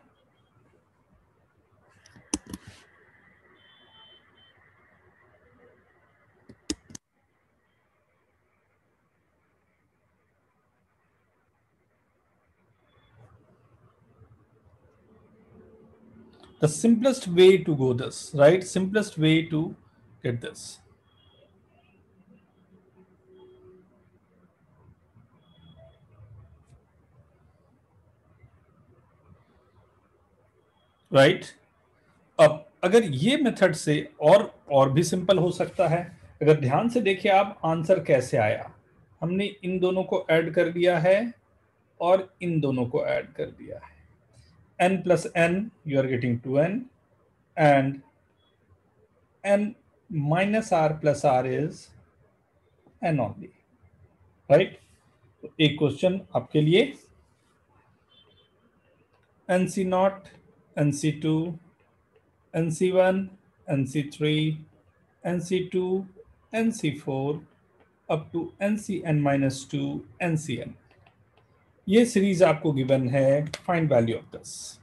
The simplest way to go this, right? Simplest way to get this. Right. अब अगर ये मेथड से और भी सिंपल हो सकता है। अगर ध्यान से देखिए आप, आंसर कैसे आया, हमने इन दोनों को ऐड कर दिया है और इन दोनों को ऐड कर दिया है, n plus n, you are getting 2n, and n minus r plus r is n only, right? तो एक क्वेश्चन आपके लिए, nc0, nc2, nc1, nc3, nc2, nc4 up to ncn-2 ncn, ये सीरीज आपको गिवन है। Find value of this.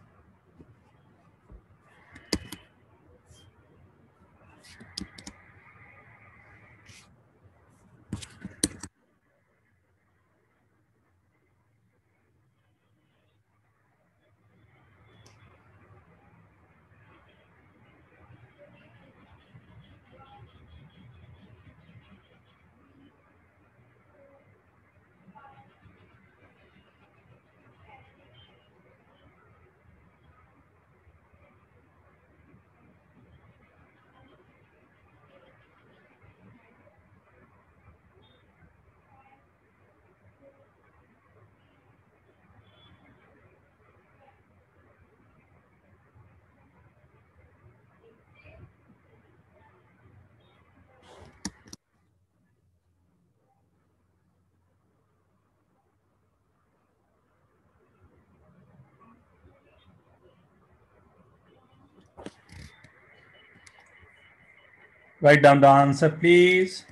Write down the answer, please.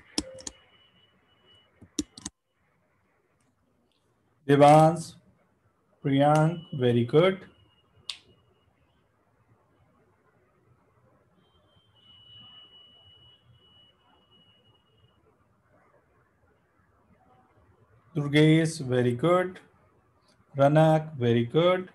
Devans, Priyank, very good. Durgesh, very good. Ranak, very good.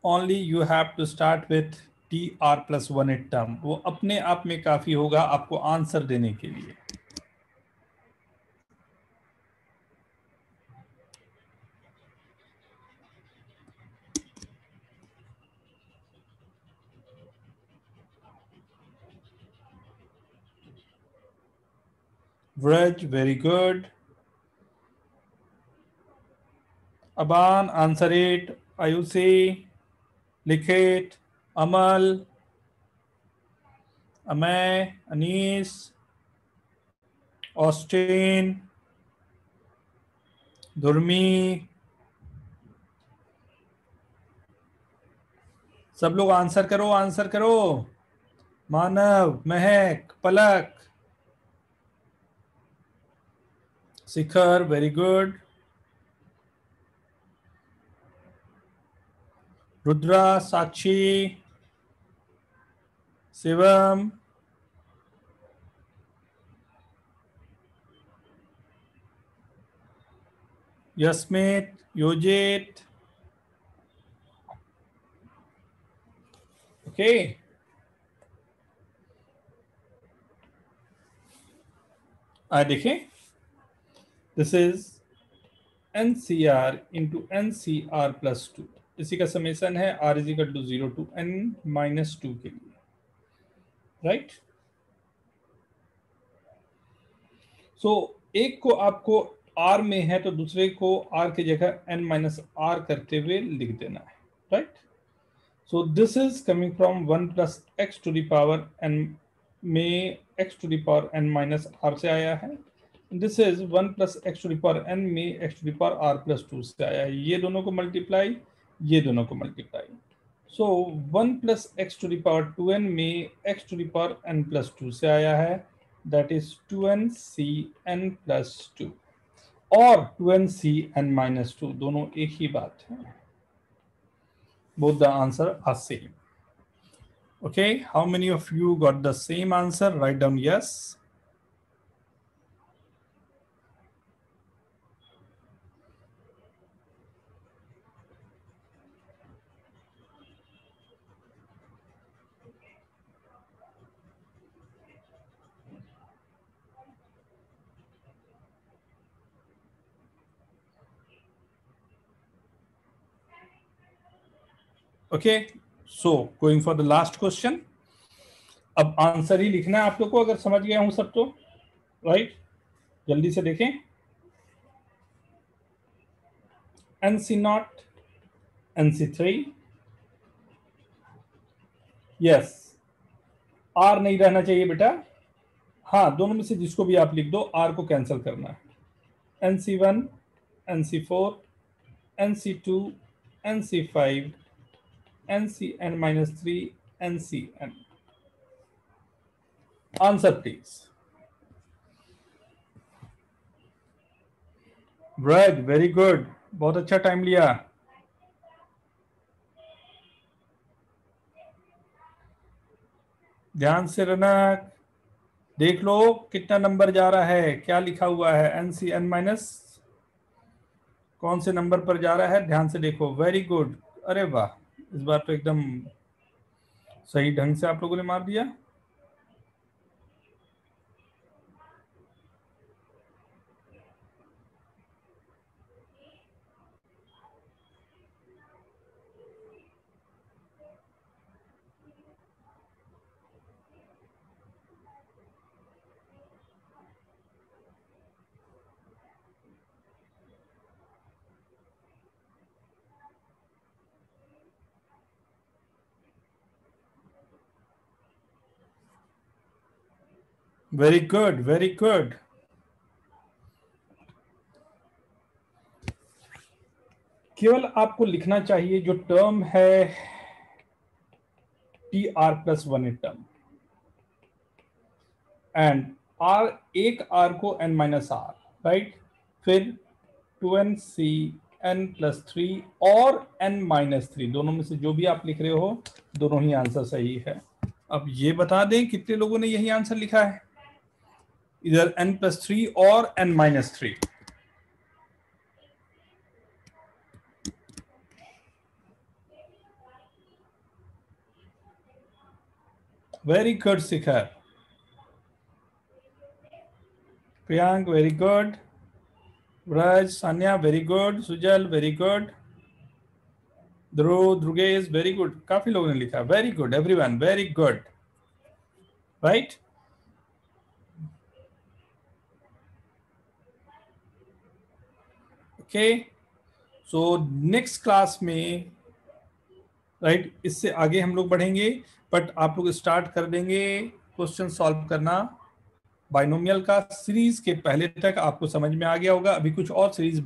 Only you have to start with TR plus 1 term, वो अपने आप में काफी होगा आपको आंसर देने के लिए। Vraj, very good. Aban, answer it. Ayushi, Likhit, Amal, Amay, Anees, Austin, Dhurmi, सब लोग आंसर करो, आंसर करो। Manav, Mahak, Palak, Shikhar, very good. Rudra, Sakshi, Shivam, Yasmit, Yojit, okay. देखें, this is NCR into NCR plus 2, इसी का समेशन है R is equal to 0 to N-2 के लिए, राइट। सो एक को आपको R में है तो दूसरे को R की जगह N-R करते हुए लिख देना है, right. So this is coming from 1 plus x to the power n में x to the power n-r से आया है। This is 1 plus x to the power n में x to the power r plus 2 से आया है। ये दोनों को मल्टीप्लाई, ये दोनों को multiply. So 1 plus x to the power 2n में x to the power n plus 2 से आया है, दैट इज 2n-cn प्लस 2, और 2n-cn माइनस 2, दोनों एक ही बात है। Both the answer are same. Okay, how many of you got the same answer? Write down yes. Okay, so going for the last question. अब answer ही लिखना है आप लोग को, अगर समझ गया हूं सब तो, राइट। जल्दी से देखें। NC0, NC3, यस, R नहीं रहना चाहिए बेटा। हाँ, दोनों में से जिसको भी आप लिख दो, R को कैंसिल करना है। NC1, NC4, NC2, NC5, NCn-3, NCn. Answer please. Right, very good. बहुत अच्छा टाइम लिया। ध्यान से रनक, देख लो कितना नंबर जा रहा है, क्या लिखा हुआ है। NCn- कौन से नंबर पर जा रहा है, ध्यान से देखो। वेरी गुड, अरे वाह, इस बार तो एकदम सही ढंग से आप लोगों ने मार दिया। Very good, very good. केवल आपको लिखना चाहिए जो टर्म है TR plus 1 term, and R, एक R को n-r, राइट। फिर 2n-cn प्लस 3 और n-3, दोनों में से जो भी आप लिख रहे हो, दोनों ही आंसर सही है। अब ये बता दें कितने लोगों ने यही आंसर लिखा है, इधर n+3 और n-3। Very good Shikhar, Priyank very good, Braj, Sanya very good, Sujal very good, Dhruv, Dhrugesh very good. काफी लोगों ने लिखा, very good everyone, very good, right. Okay, so next class में राइट। इससे आगे हम लोग बढ़ेंगे, बट आप लोग स्टार्ट कर देंगे, क्वेश्चन सॉल्व करना, बाइनोमियल का सीरीज के पहले तक आपको समझ में आ गया होगा। अभी कुछ और सीरीज